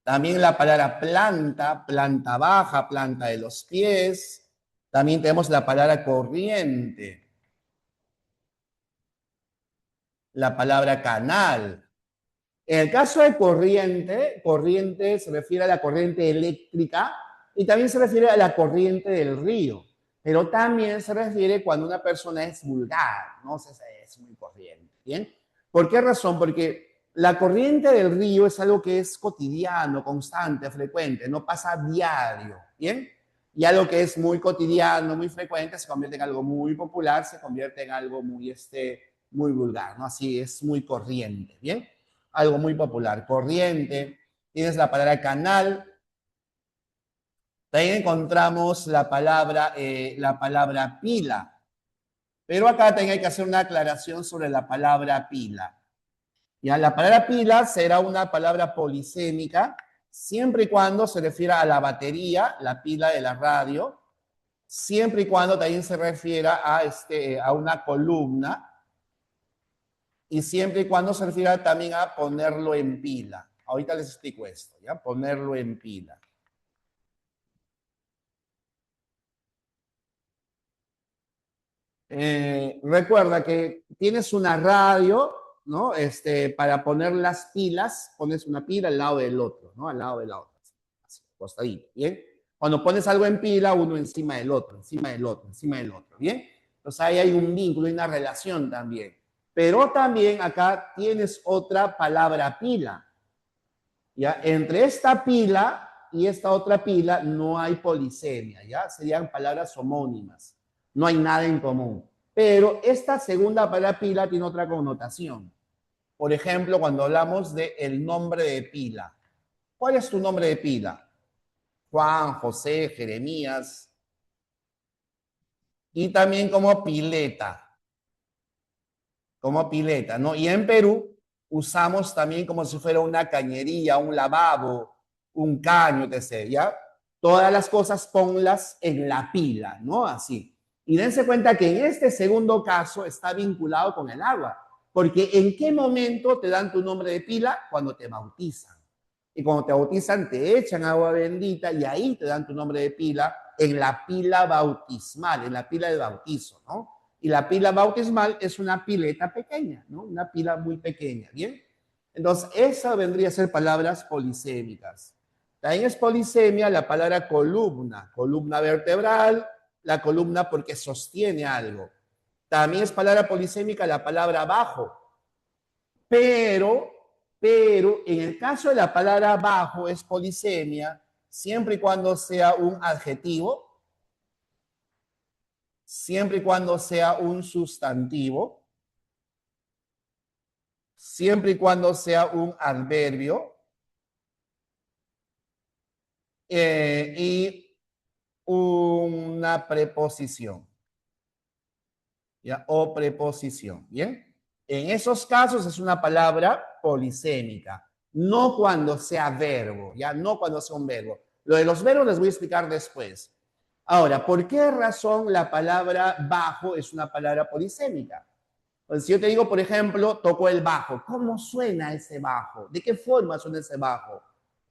También la palabra planta, planta baja, planta de los pies. También tenemos la palabra corriente, la palabra canal. En el caso de corriente, corriente se refiere a la corriente eléctrica y también se refiere a la corriente del río, pero también se refiere cuando una persona es vulgar, no sé si es muy corriente, ¿bien? ¿Por qué razón? Porque la corriente del río es algo que es cotidiano, constante, frecuente, no pasa diario, ¿bien? Y algo que es muy cotidiano, muy frecuente, se convierte en algo muy popular, se convierte en algo muy, muy vulgar, ¿no? Así es muy corriente, ¿bien? Algo muy popular, corriente. Tienes la palabra canal. También encontramos la palabra pila. Pero acá también hay que hacer una aclaración sobre la palabra pila. Ya, la palabra pila será una palabra polisémica siempre y cuando se refiera a la batería, la pila de la radio, siempre y cuando también se refiera a una columna y siempre y cuando se refiera también a ponerlo en pila. Ahorita les explico esto, ¿ya? Ponerlo en pila. Recuerda que tienes una radio, ¿no? Para poner las pilas, pones una pila al lado del otro, ¿no? Al lado de la otra, así, acostadito, ¿bien? Cuando pones algo en pila, uno encima del otro, encima del otro, encima del otro, ¿bien? Entonces ahí hay un vínculo, hay una relación también. Pero también acá tienes otra palabra pila, ¿ya? Entre esta pila y esta otra pila no hay polisemia, ¿ya? Serían palabras homónimas, no hay nada en común. Pero esta segunda palabra pila tiene otra connotación. Por ejemplo, cuando hablamos de el nombre de pila. ¿Cuál es tu nombre de pila? Juan, José, Jeremías. Y también como pileta, ¿no? Y en Perú usamos también como si fuera una cañería, un lavabo, un caño, etc., ¿ya? Todas las cosas ponlas en la pila, ¿no? Así. Y dense cuenta que en este segundo caso está vinculado con el agua, porque ¿en qué momento te dan tu nombre de pila? Cuando te bautizan. Y cuando te bautizan te echan agua bendita y ahí te dan tu nombre de pila en la pila bautismal, en la pila de bautizo, ¿no? Y la pila bautismal es una pileta pequeña, ¿no? Una pila muy pequeña, ¿bien? Entonces, esa vendría a ser palabras polisémicas. También es polisemia la palabra columna, columna vertebral, la columna porque sostiene algo. También es palabra polisémica la palabra bajo, pero, en el caso de la palabra bajo es polisemia siempre y cuando sea un adjetivo, siempre y cuando sea un sustantivo, siempre y cuando sea un adverbio y una preposición, ¿ya? O preposición, ¿bien? En esos casos es una palabra polisémica, no cuando sea verbo, ¿ya? No cuando sea un verbo. Lo de los verbos les voy a explicar después. Ahora, ¿por qué razón la palabra bajo es una palabra polisémica? Pues si yo te digo, por ejemplo, toco el bajo, ¿cómo suena ese bajo? ¿De qué forma suena ese bajo?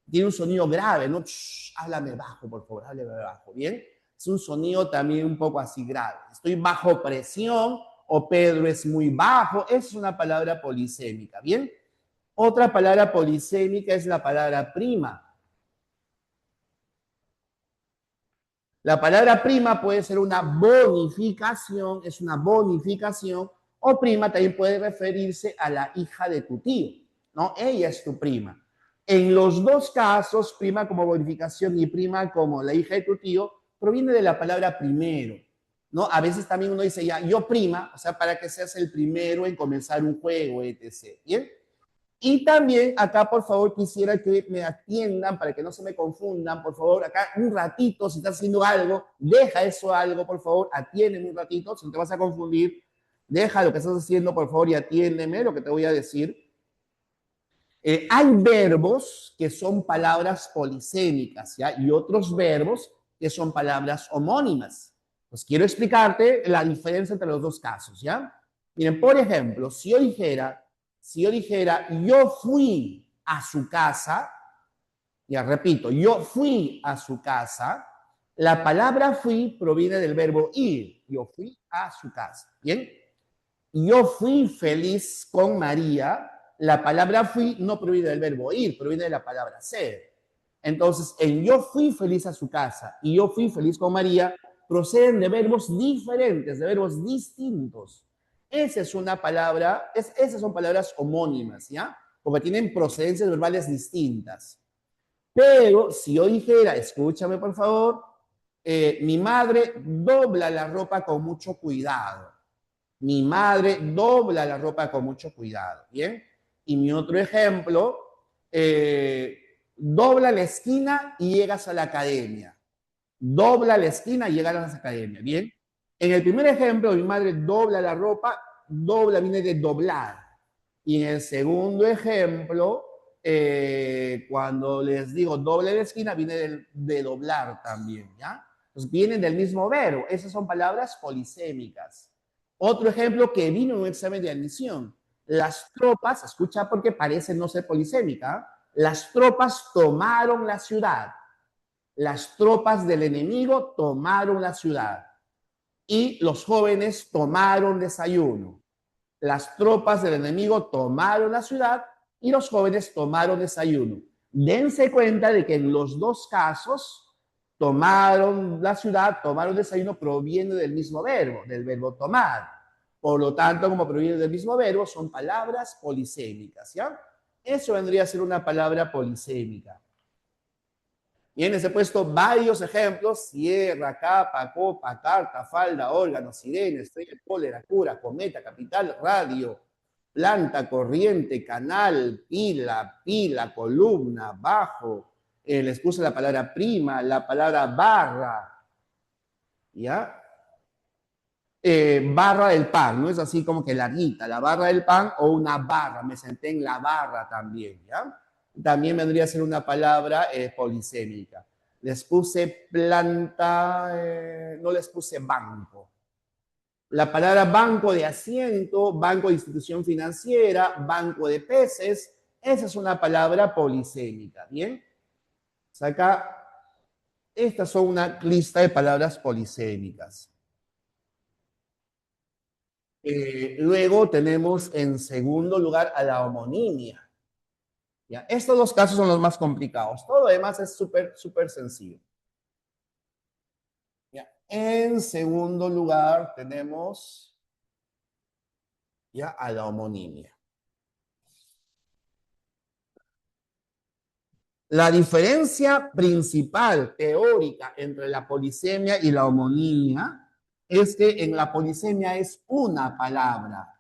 Tiene un sonido grave, ¿no? Shh, háblame bajo, por favor, háblame bajo, ¿bien? Es un sonido también un poco así grave. Estoy bajo presión o Pedro es muy bajo. Es una palabra polisémica, ¿bien? Otra palabra polisémica es la palabra prima. La palabra prima puede ser una bonificación, es una bonificación, o prima también puede referirse a la hija de tu tío, ¿no? Ella es tu prima. En los dos casos, prima como bonificación y prima como la hija de tu tío, proviene de la palabra primero, ¿no? A veces también uno dice ya, yo prima, o sea, para que seas el primero en comenzar un juego, etc. ¿Bien? Y también acá, por favor, quisiera que me atiendan para que no se me confundan, por favor, acá un ratito, si estás haciendo algo, deja eso algo, por favor, atiéndeme un ratito, si no te vas a confundir, deja lo que estás haciendo, por favor, y atiéndeme lo que te voy a decir. Hay verbos que son palabras polisémicas, ¿ya? Y otros verbos que son palabras homónimas. Pues quiero explicarte la diferencia entre los dos casos, ¿ya? Miren, por ejemplo, si yo dijera, yo fui a su casa, ya repito, yo fui a su casa, la palabra fui proviene del verbo ir. Yo fui a su casa, ¿bien? Yo fui feliz con María, la palabra fui no proviene del verbo ir, proviene de la palabra ser. Entonces, en yo fui feliz a su casa y yo fui feliz con María proceden de verbos diferentes, de verbos distintos. Esa es una palabra, esas son palabras homónimas, ¿ya? Porque tienen procedencias verbales distintas. Pero si yo dijera, escúchame por favor, mi madre dobla la ropa con mucho cuidado. Mi madre dobla la ropa con mucho cuidado, ¿bien? Y mi otro ejemplo, dobla la esquina y llegas a la academia. Dobla la esquina y llegas a la academia, ¿bien? En el primer ejemplo, mi madre dobla la ropa, dobla viene de doblar. Y en el segundo ejemplo, cuando les digo doble la esquina, viene de doblar también, ¿ya? Entonces vienen del mismo verbo. Esas son palabras polisémicas. Otro ejemplo que vino en un examen de admisión. Las tropas, escucha porque parece no ser polisémica, las tropas tomaron la ciudad. Las tropas del enemigo tomaron la ciudad. Y los jóvenes tomaron desayuno. Las tropas del enemigo tomaron la ciudad y los jóvenes tomaron desayuno. Dense cuenta de que en los dos casos tomaron la ciudad, tomaron desayuno, proviene del mismo verbo, del verbo tomar. Por lo tanto, como proviene del mismo verbo, son palabras polisémicas, ¿ya? Eso vendría a ser una palabra polisémica. Bien, les he puesto varios ejemplos: sierra, capa, copa, carta, falda, órgano, sirena, estrella, cólera, cura, cometa, capital, radio, planta, corriente, canal, pila, columna, bajo. Les puse la palabra prima, la palabra barra, ¿ya? Barra del pan, no es así como que larguita, la barra del pan o una barra, me senté en la barra también, ¿ya? También vendría a ser una palabra polisémica. Les puse planta, no les puse banco. La palabra banco de asiento, banco de institución financiera, banco de peces, esa es una palabra polisémica, ¿bien? Acá, estas son una lista de palabras polisémicas. Luego tenemos en segundo lugar a la homonimia. ¿Ya? Estos dos casos son los más complicados. Todo lo demás es súper sencillo. ¿Ya? En segundo lugar tenemos ya a la homonimia. La diferencia principal teórica entre la polisemia y la homonimia es que en la polisemia es una palabra.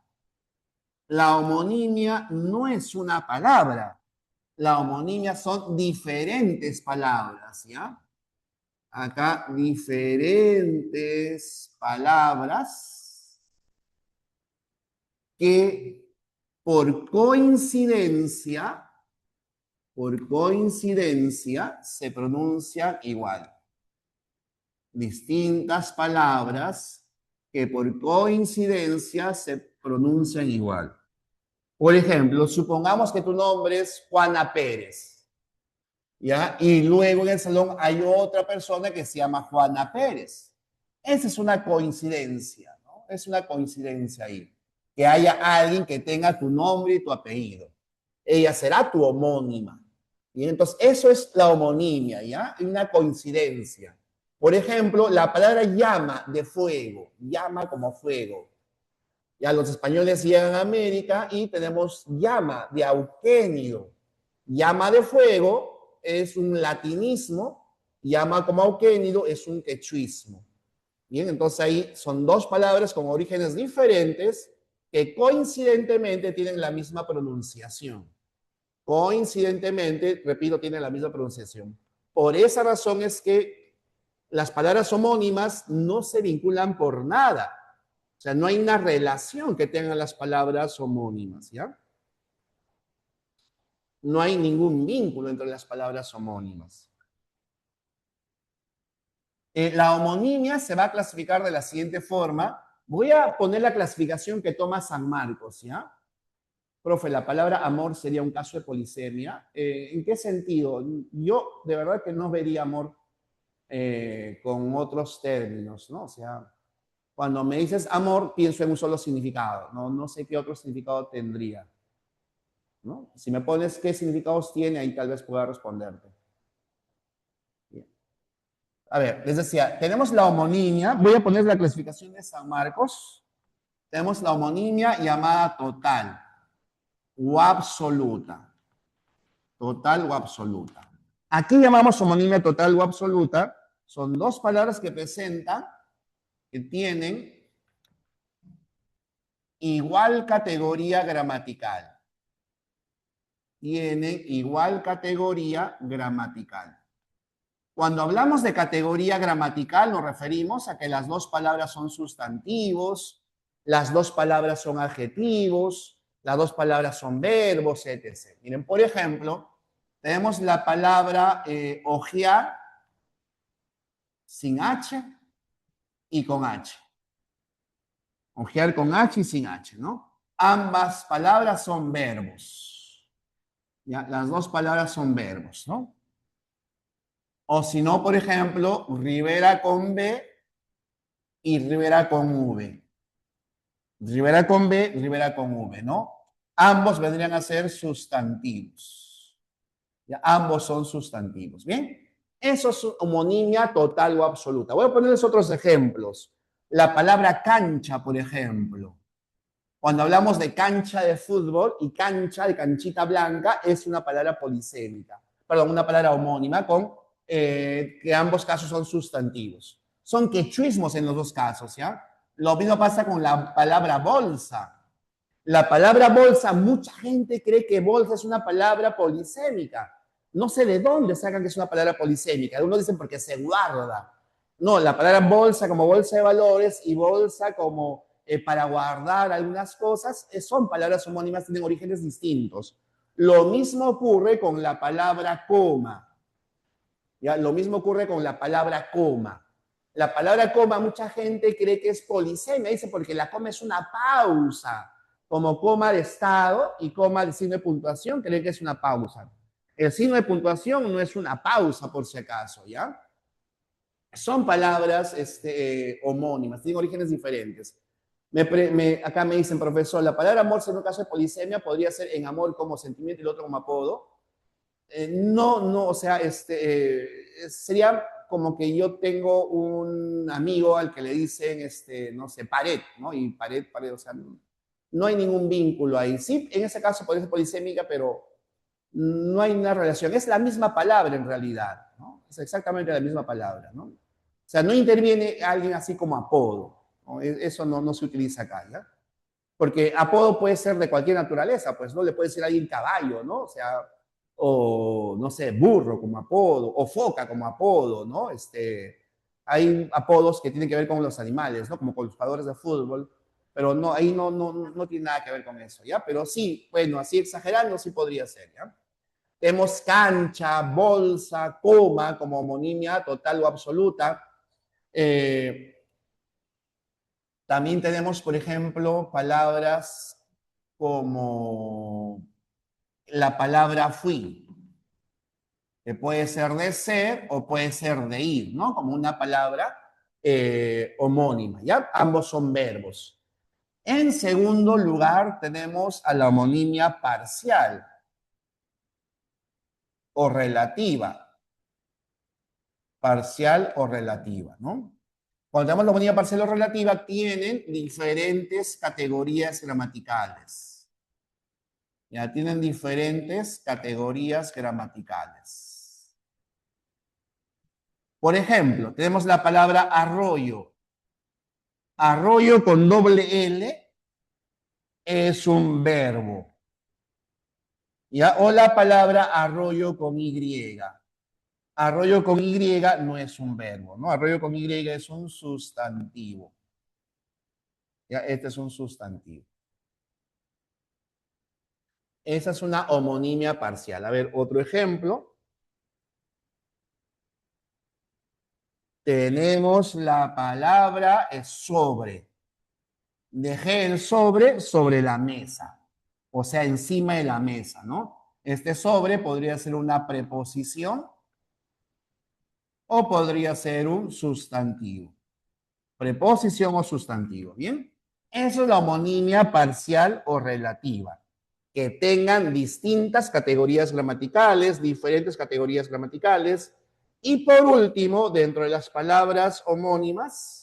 La homonimia no es una palabra. La homonimia son diferentes palabras, ¿ya? Acá diferentes palabras que por coincidencia se pronuncian igual. Distintas palabras que por coincidencia se pronuncian igual. Por ejemplo, supongamos que tu nombre es Juana Pérez, ¿ya? Y luego en el salón hay otra persona que se llama Juana Pérez. Esa es una coincidencia, ¿no? Es una coincidencia ahí. Que haya alguien que tenga tu nombre y tu apellido. Ella será tu homónima. Y entonces, eso es la homonimia, ¿ya? Una coincidencia. Por ejemplo, la palabra llama de fuego, llama como fuego. Ya los españoles llegan a América y tenemos llama de Auquénido. Llama de fuego es un latinismo, llama como Auquénido es un quechuismo. Bien, entonces ahí son dos palabras con orígenes diferentes que coincidentemente tienen la misma pronunciación. Coincidentemente, repito, tienen la misma pronunciación. Por esa razón es que las palabras homónimas no se vinculan por nada. O sea, no hay una relación que tengan las palabras homónimas, ¿ya? No hay ningún vínculo entre las palabras homónimas. La homonimia se va a clasificar de la siguiente forma. Voy a poner la clasificación que toma San Marcos, ¿ya? Profe, la palabra amor sería un caso de polisemia. ¿En qué sentido? Yo de verdad que no vería amor con otros términos, ¿no? O sea, cuando me dices amor, pienso en un solo significado, ¿no? No sé qué otro significado tendría, ¿no? Si me pones qué significados tiene, ahí tal vez pueda responderte. Bien. A ver, les decía, tenemos la homonimia. Voy a poner la clasificación de San Marcos. Tenemos la homonimia llamada total o absoluta. Total o absoluta. Aquí llamamos homonimia total o absoluta. Son dos palabras que presentan, que tienen igual categoría gramatical. Tienen igual categoría gramatical. Cuando hablamos de categoría gramatical nos referimos a que las dos palabras son sustantivos, las dos palabras son adjetivos, las dos palabras son verbos, etc. Miren, por ejemplo, tenemos la palabra ojear sin H y con H. Ojear con H y sin H, ¿no? Ambas palabras son verbos. ¿Ya? Las dos palabras son verbos, ¿no? O si no, por ejemplo, Rivera con B y Rivera con V. Rivera con B, Rivera con V, ¿no? Ambos vendrían a ser sustantivos. ¿Ya? Ambos son sustantivos, ¿bien? Eso es homonimia total o absoluta. Voy a ponerles otros ejemplos. La palabra cancha, por ejemplo. Cuando hablamos de cancha de fútbol y cancha de canchita blanca, es una palabra polisémica. Perdón, una palabra homónima con que ambos casos son sustantivos. Son quechuismos en los dos casos, ¿ya? Lo mismo pasa con la palabra bolsa. La palabra bolsa, mucha gente cree que bolsa es una palabra polisémica. No sé de dónde sacan que es una palabra polisémica. Algunos dicen porque se guarda. No, la palabra bolsa como bolsa de valores y bolsa como para guardar algunas cosas son palabras homónimas, tienen orígenes distintos. Lo mismo ocurre con la palabra coma. ¿Ya? Lo mismo ocurre con la palabra coma. La palabra coma, mucha gente cree que es polisemia, dice porque la coma es una pausa, como coma de estado y coma de signo de puntuación, creen que es una pausa. El signo de puntuación no es una pausa, por si acaso, ¿ya? Son palabras homónimas, tienen orígenes diferentes. Acá me dicen, profesor, la palabra amor, en un caso de polisemia, podría ser en amor como sentimiento y el otro como apodo. No, o sea, sería como que yo tengo un amigo al que le dicen, no sé, pared, ¿no? Y pared, o sea, no hay ningún vínculo ahí. Sí, en ese caso puede ser polisémica, pero no hay una relación. Es la misma palabra en realidad, ¿no? Es exactamente la misma palabra, ¿no? O sea, no interviene alguien así como apodo, ¿no? Eso no se utiliza acá, ¿ya? Porque apodo puede ser de cualquier naturaleza, pues no le puede decir a alguien caballo, ¿no? O sea, o no sé, burro como apodo, o foca como apodo, ¿no? Hay apodos que tienen que ver con los animales, ¿no? Como con los jugadores de fútbol, pero no, ahí no tiene nada que ver con eso, ¿ya? Pero sí, bueno, así exagerando sí podría ser, ¿ya? Tenemos cancha, bolsa, coma como homonimia total o absoluta. También tenemos, por ejemplo, palabras como la palabra fui, que puede ser de ser o puede ser de ir, ¿no? Como una palabra homónima, ¿ya? Ambos son verbos. En segundo lugar, tenemos a la homonimia parcial o relativa. Parcial o relativa, ¿no? Cuando tenemos la homonimia parcial o relativa, tienen diferentes categorías gramaticales. Ya tienen diferentes categorías gramaticales. Por ejemplo, tenemos la palabra arroyo. Arroyo con doble L es un verbo. ¿Ya? O la palabra arroyo con Y. Arroyo con Y no es un verbo, ¿no? Arroyo con Y es un sustantivo. ¿Ya? Este es un sustantivo. Esa es una homonimia parcial. A ver, otro ejemplo. Tenemos la palabra sobre. Dejé el sobre la mesa, o sea, encima de la mesa, ¿no? Este sobre podría ser una preposición o podría ser un sustantivo. Preposición o sustantivo, ¿bien? Eso es la homonimia parcial o relativa, que tengan distintas categorías gramaticales, diferentes categorías gramaticales. Y por último, dentro de las palabras homónimas,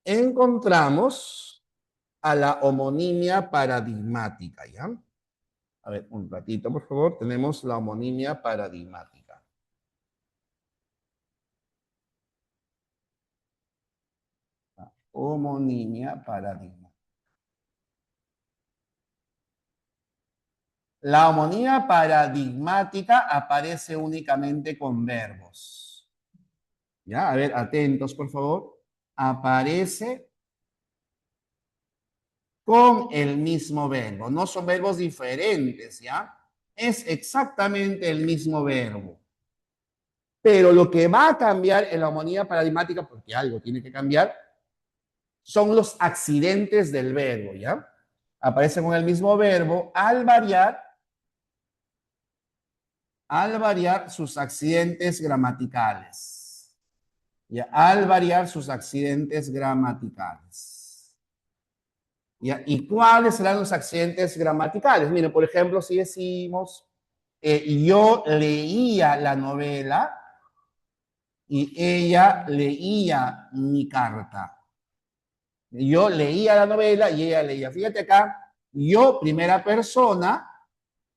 encontramos a la homonimia paradigmática, ¿ya? A ver, un ratito, por favor. Tenemos la homonimia paradigmática. Homonimia paradigmática. La homonimia paradigmática aparece únicamente con verbos. ¿Ya? A ver, atentos, por favor. Aparece con el mismo verbo. No son verbos diferentes, ¿ya? Es exactamente el mismo verbo. Pero lo que va a cambiar en la homonimia paradigmática, porque algo tiene que cambiar, son los accidentes del verbo, ¿ya? Aparecen con el mismo verbo al variar sus accidentes gramaticales. ¿Ya? Al variar sus accidentes gramaticales. ¿Ya? ¿Y cuáles serán los accidentes gramaticales? Miren, por ejemplo, si decimos, yo leía la novela y ella leía mi carta. Yo leía la novela y ella leía. Fíjate acá, yo primera persona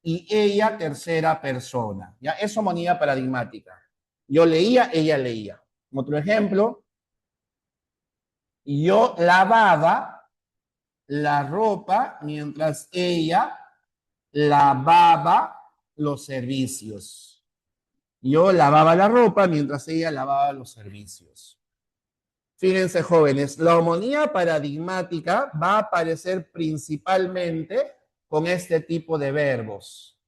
y ella tercera persona. ¿Ya? Es homonimia paradigmática. Yo leía, ella leía. Otro ejemplo, yo lavaba la ropa mientras ella lavaba los servicios. Yo lavaba la ropa mientras ella lavaba los servicios. Fíjense, jóvenes, la homonimia paradigmática va a aparecer principalmente con este tipo de verbos,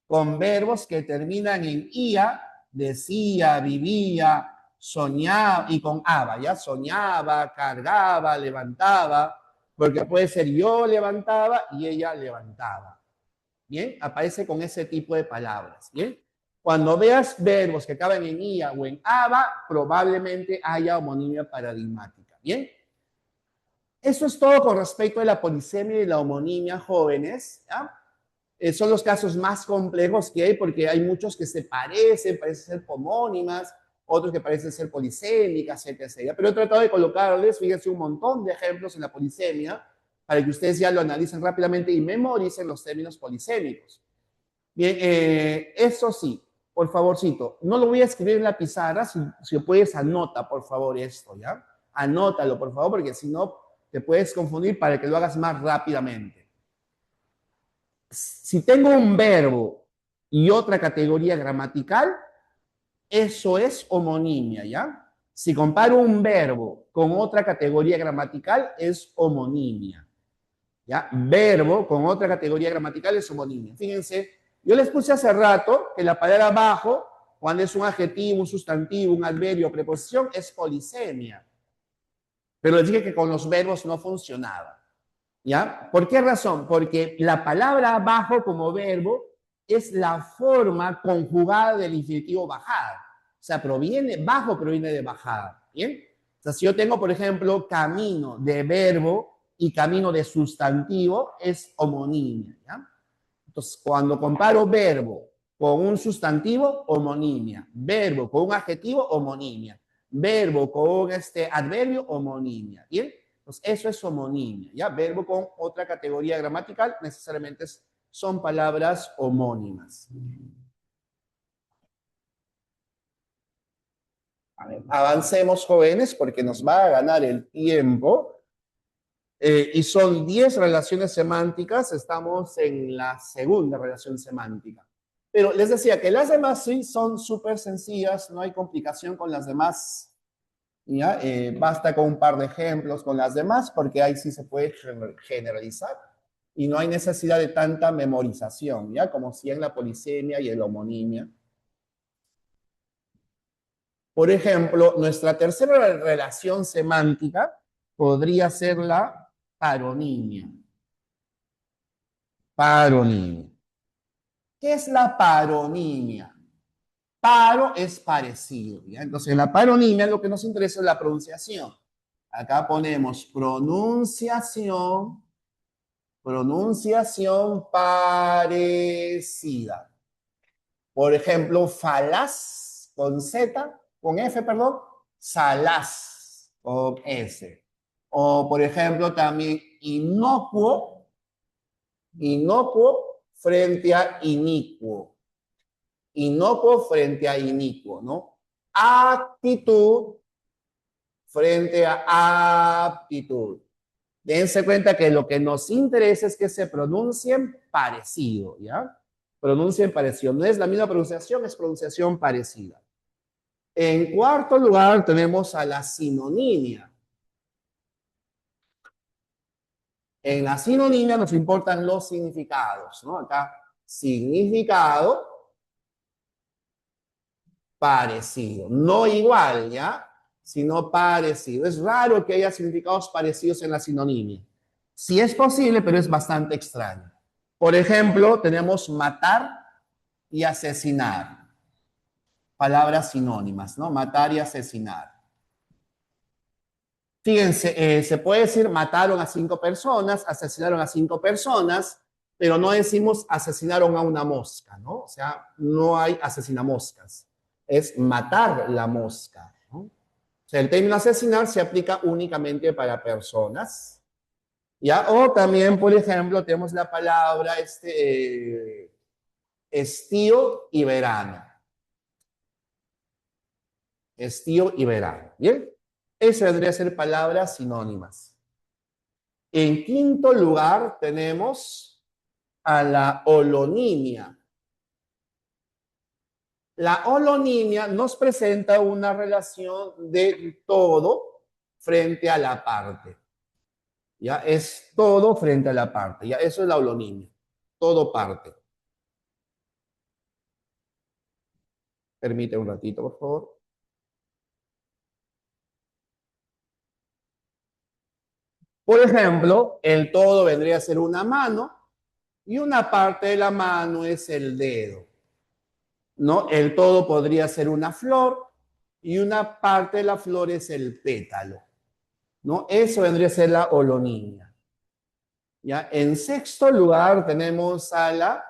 con verbos que terminan en ia, decía, vivía, soñaba, y con aba, ¿ya? Soñaba, cargaba, levantaba, porque puede ser yo levantaba y ella levantaba. ¿Bien? Aparece con ese tipo de palabras. ¿Bien? Cuando veas verbos que acaban en ia o en aba, probablemente haya homonimia paradigmática. ¿Bien? Eso es todo con respecto a la polisemia y la homonimia, jóvenes. ¿Ya? Son los casos más complejos que hay porque hay muchos que se parecen ser homónimas, otros que parecen ser polisémicas, etc. Pero he tratado de colocarles, fíjense, un montón de ejemplos en la polisemia para que ustedes ya lo analicen rápidamente y memoricen los términos polisémicos. Bien, eso sí, por favorcito, no lo voy a escribir en la pizarra, si puedes anota, por favor, esto, ¿ya? Anótalo, por favor, porque si no te puedes confundir para que lo hagas más rápidamente. Si tengo un verbo y otra categoría gramatical, eso es homonimia, ¿ya? Si comparo un verbo con otra categoría gramatical, es homonimia. ¿Ya? Verbo con otra categoría gramatical es homonimia. Fíjense, yo les puse hace rato que la palabra bajo, cuando es un adjetivo, un sustantivo, un adverbio, preposición, es polisemia. Pero les dije que con los verbos no funcionaba. ¿Ya? ¿Por qué razón? Porque la palabra bajo como verbo es la forma conjugada del infinitivo bajar. O sea, bajo proviene de bajada. ¿Bien? O sea, si yo tengo, por ejemplo, camino de verbo y camino de sustantivo, es homonimia. ¿Ya? Entonces, cuando comparo verbo con un sustantivo, homonimia. Verbo con un adjetivo, homonimia. Verbo con un adverbio, homonimia. ¿Bien? Entonces, eso es homonimia, ¿ya? Verbo con otra categoría gramatical necesariamente son palabras homónimas. A ver, avancemos, jóvenes, porque nos va a ganar el tiempo. Y son 10 relaciones semánticas, estamos en la segunda relación semántica. Pero les decía que las demás sí son súper sencillas, no hay complicación con las demás. ¿Ya? Basta con un par de ejemplos con las demás, porque ahí sí se puede generalizar y no hay necesidad de tanta memorización, ¿ya? Como si en la polisemia y el homonimia. Por ejemplo, nuestra tercera relación semántica podría ser la paronimia. Paronimia. ¿Qué es la paronimia? Paro es parecido, ¿ya? Entonces, en la paronimia lo que nos interesa es la pronunciación. Acá ponemos pronunciación, pronunciación parecida. Por ejemplo, falaz con Z, con F, perdón, salaz con S. O, por ejemplo, también inocuo, inocuo frente a inicuo. Inocuo frente a inicuo, ¿no? Actitud frente a aptitud. Dense cuenta que lo que nos interesa es que se pronuncien parecido, ¿ya? Pronuncien parecido. No es la misma pronunciación, es pronunciación parecida. En cuarto lugar tenemos a la sinonimia. En la sinonimia nos importan los significados, ¿no? Acá, significado parecido. No igual, ¿ya? Sino parecido. Es raro que haya significados parecidos en la sinonimia. Sí es posible, pero es bastante extraño. Por ejemplo, tenemos matar y asesinar. Palabras sinónimas, ¿no? Matar y asesinar. Fíjense, se puede decir mataron a 5 personas, asesinaron a 5 personas, pero no decimos asesinaron a una mosca, ¿no? O sea, no hay asesinamoscas. Es matar la mosca, ¿no? O sea, el término asesinar se aplica únicamente para personas. ¿Ya? O también, por ejemplo, tenemos la palabra estío y verano. Estío y verano. ¿Bien? Eso vendría a ser palabras sinónimas. En quinto lugar tenemos a la holonimia. La holonimia nos presenta una relación de todo frente a la parte. Ya es todo frente a la parte. Ya eso es la holonimia. Todo parte. Permite un ratito, por favor. Por ejemplo, el todo vendría a ser una mano y una parte de la mano es el dedo, ¿no? El todo podría ser una flor y una parte de la flor es el pétalo, ¿no? Eso vendría a ser la holonimia. ¿Ya? En sexto lugar tenemos a la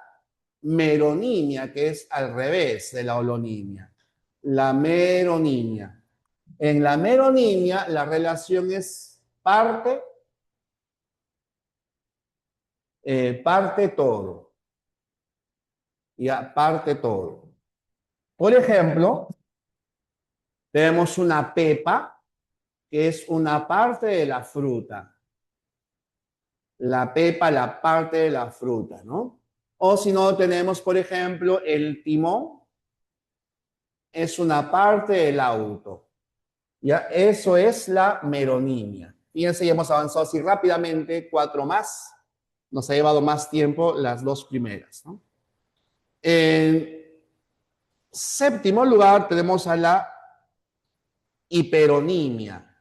meronimia, que es al revés de la holonimia. La meronimia. En la meronimia la relación es parte, parte todo. Y aparte todo. Por ejemplo, tenemos una pepa, que es una parte de la fruta. La pepa, la parte de la fruta, ¿no? O si no, tenemos, por ejemplo, el timón, es una parte del auto. ¿Ya? Eso es la meronimia. Fíjense, ya hemos avanzado así rápidamente, 4 más. Nos ha llevado más tiempo las 2 primeras, ¿no? En séptimo lugar tenemos a la hiperonimia.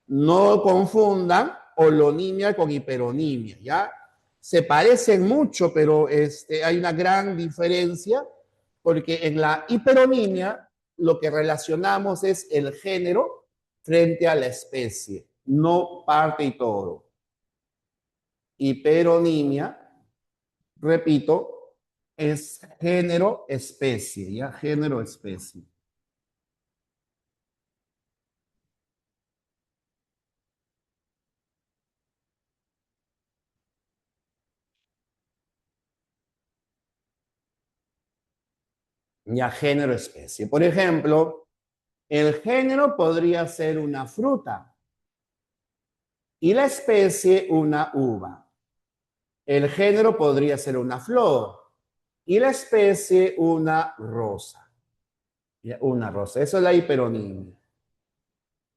No confundan holonimia con hiperonimia, ¿ya? Se parecen mucho, pero hay una gran diferencia porque en la hiperonimia lo que relacionamos es el género frente a la especie, no parte y todo. Hiperonimia, repito, es género, especie, ¿ya? Género, especie. Ya género, especie. Por ejemplo, El género podría ser una fruta y la especie una uva. El género podría ser una flor y la especie una rosa. Una rosa. Eso es la hiperonimia.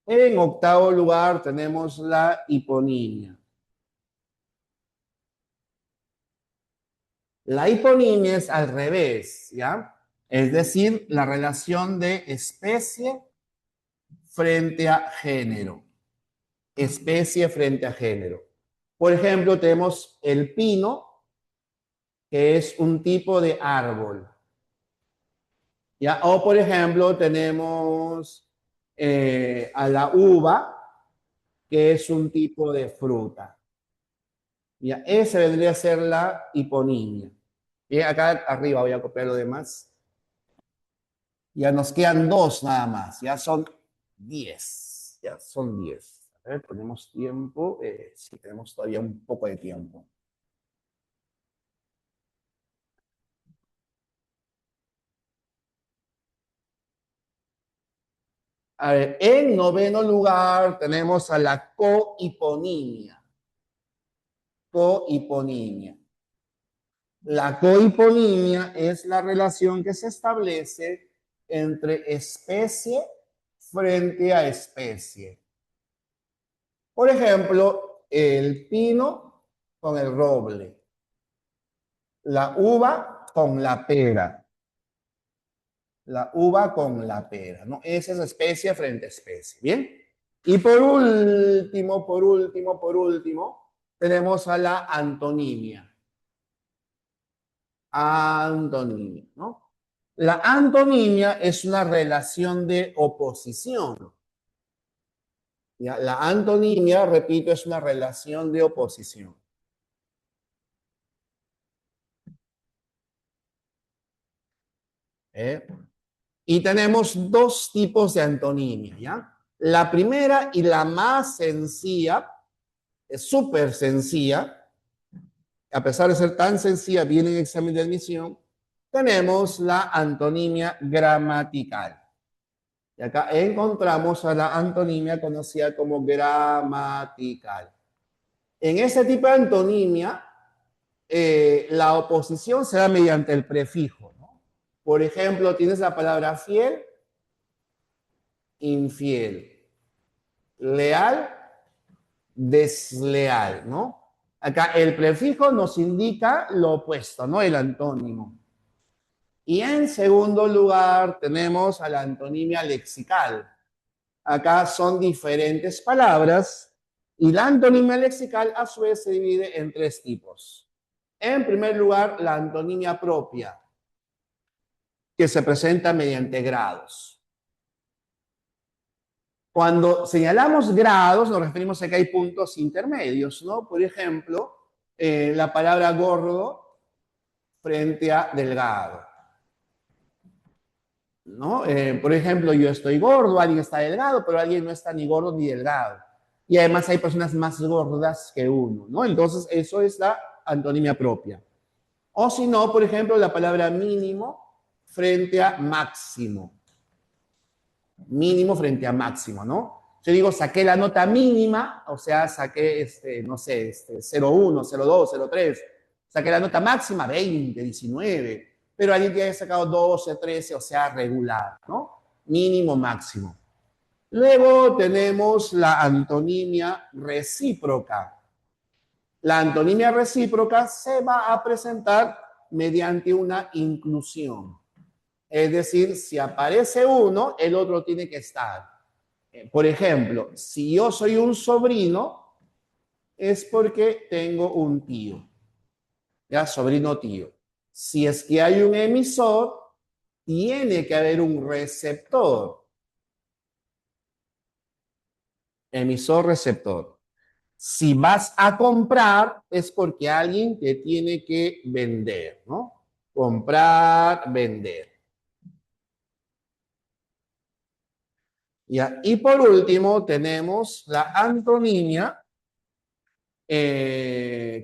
En octavo lugar tenemos la hiponimia. La hiponimia es al revés, ¿ya? Es decir, la relación de especie frente a género. Especie frente a género. Por ejemplo, tenemos el pino, que es un tipo de árbol. ¿Ya? O, por ejemplo, tenemos a la uva, que es un tipo de fruta. ¿Ya? Esa vendría a ser la hiponimia. Y acá arriba voy a copiar lo demás. Ya nos quedan dos nada más. Ya son 10. Ya son 10. A ver, ponemos tiempo. Sí, tenemos todavía un poco de tiempo. A ver, en noveno lugar tenemos a la cohiponimia. Cohiponimia. La cohiponimia es la relación que se establece entre especie frente a especie. Por ejemplo, el pino con el roble, la uva con la pera, la uva con la pera, ¿no? Esa es especie frente a especie, ¿bien? Y por último, tenemos a la antonimia. Antonimia, ¿no? La antonimia es una relación de oposición. ¿Ya? La antonimia, repito, es una relación de oposición. ¿Eh? Y tenemos dos tipos de antonimia, ¿ya? La primera y la más sencilla, es súper sencilla, a pesar de ser tan sencilla, viene en examen de admisión, tenemos la antonimia gramatical. Y acá encontramos a la antonimia conocida como gramatical. En ese tipo de antonimia, la oposición se da mediante el prefijo, ¿no? Por ejemplo, tienes la palabra fiel, infiel, leal, desleal, ¿no? Acá el prefijo nos indica lo opuesto, ¿no? El antónimo. Y en segundo lugar tenemos a la antonimia lexical. Acá son diferentes palabras y la antonimia lexical a su vez se divide en tres tipos. En primer lugar, la antonimia propia, que se presenta mediante grados. Cuando señalamos grados, nos referimos a que hay puntos intermedios, ¿no? Por ejemplo, la palabra gordo frente a delgado, ¿no? Por ejemplo, yo estoy gordo, alguien está delgado, pero alguien no está ni gordo ni delgado. Y además hay personas más gordas que uno, ¿no? Entonces, eso es la antonimia propia. O si no, por ejemplo, la palabra mínimo frente a máximo. Mínimo frente a máximo, ¿no? Yo digo, saqué la nota mínima, o sea, saqué, no sé, 0,1, 0,2, 0,3. Saqué la nota máxima, 20, 19. Pero alguien que haya sacado 12, 13, o sea, regular, ¿no? Mínimo, máximo. Luego tenemos la antonimia recíproca. La antonimia recíproca se va a presentar mediante una inclusión. Es decir, si aparece uno, el otro tiene que estar. Por ejemplo, si yo soy un sobrino, es porque tengo un tío. Ya, sobrino tío. Si es que hay un emisor, tiene que haber un receptor. Emisor, receptor. Si vas a comprar, es porque alguien te tiene que vender, ¿no? Comprar, vender. ¿Ya? Y por último, tenemos la antonimia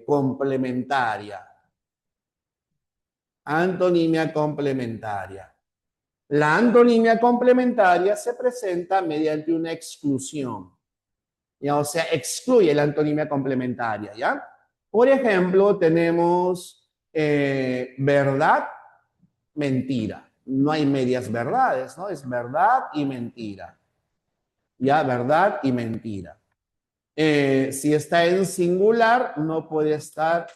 complementaria. Antonimia complementaria. La antonimia complementaria se presenta mediante una exclusión. ¿Ya? O sea, excluye la antonimia complementaria, ¿ya? Por ejemplo, tenemos verdad, mentira. No hay medias verdades, ¿no? Es verdad y mentira. ¿Ya? Verdad y mentira. Si está en singular, no puede estar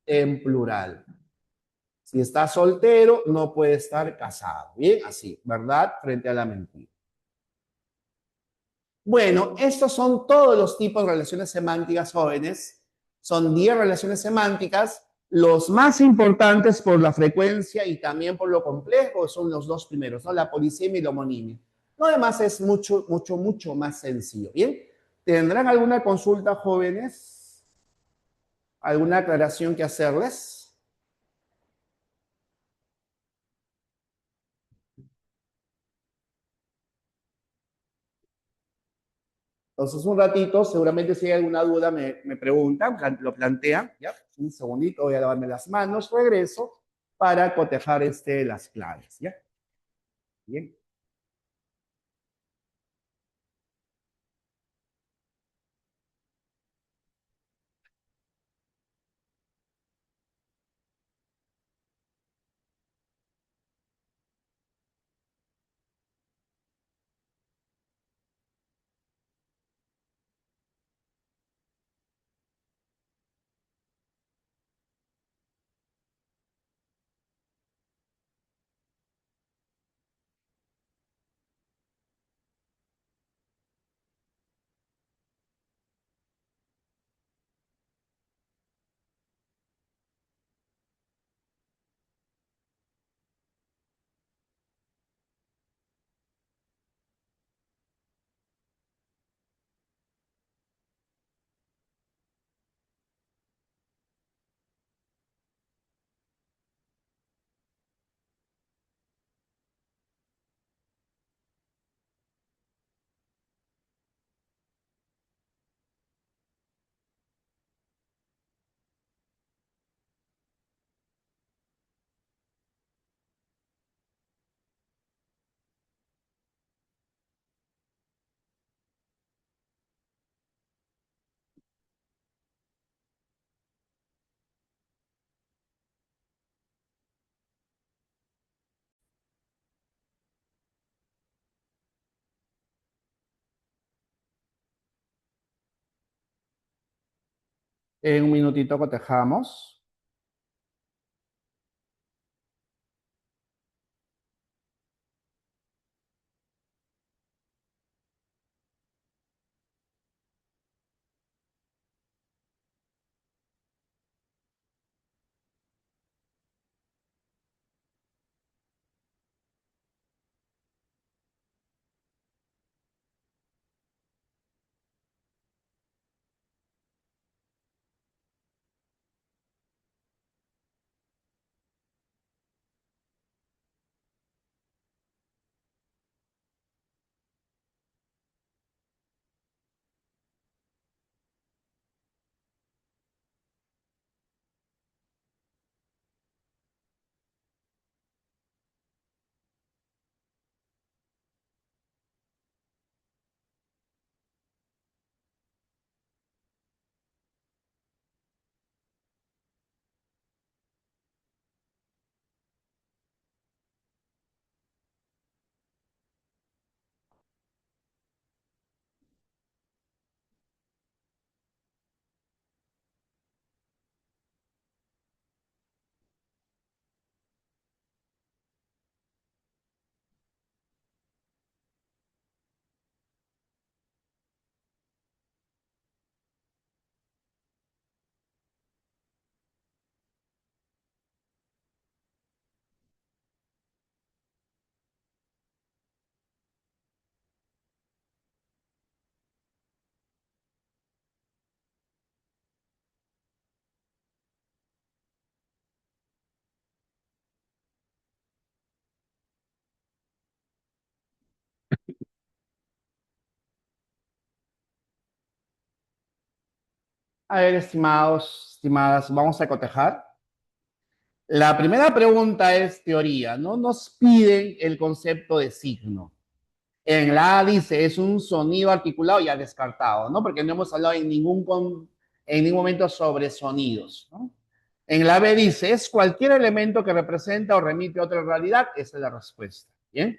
en plural. Si está soltero, no puede estar casado. Bien, así, verdad frente a la mentira. Bueno, estos son todos los tipos de relaciones semánticas jóvenes. Son 10 relaciones semánticas. Los más importantes por la frecuencia y también por lo complejo son los dos primeros, ¿no? La polisemia y la homonimia. Lo demás es mucho, mucho, mucho más sencillo. Bien, ¿tendrán alguna consulta, jóvenes? ¿Alguna aclaración que hacerles? Entonces, un ratito, seguramente si hay alguna duda me preguntan, lo plantean, ¿ya? Un segundito, voy a lavarme las manos, regreso para cotejar las claves, ¿ya? Bien. En un minutito cotejamos. A ver, estimados, estimadas, vamos a cotejar. La primera pregunta es teoría, ¿no? Nos piden el concepto de signo. En la A dice, es un sonido articulado ya descartado, ¿no? Porque no hemos hablado en ningún momento sobre sonidos, ¿no? En la B dice, es cualquier elemento que representa o remite a otra realidad. Esa es la respuesta, ¿bien?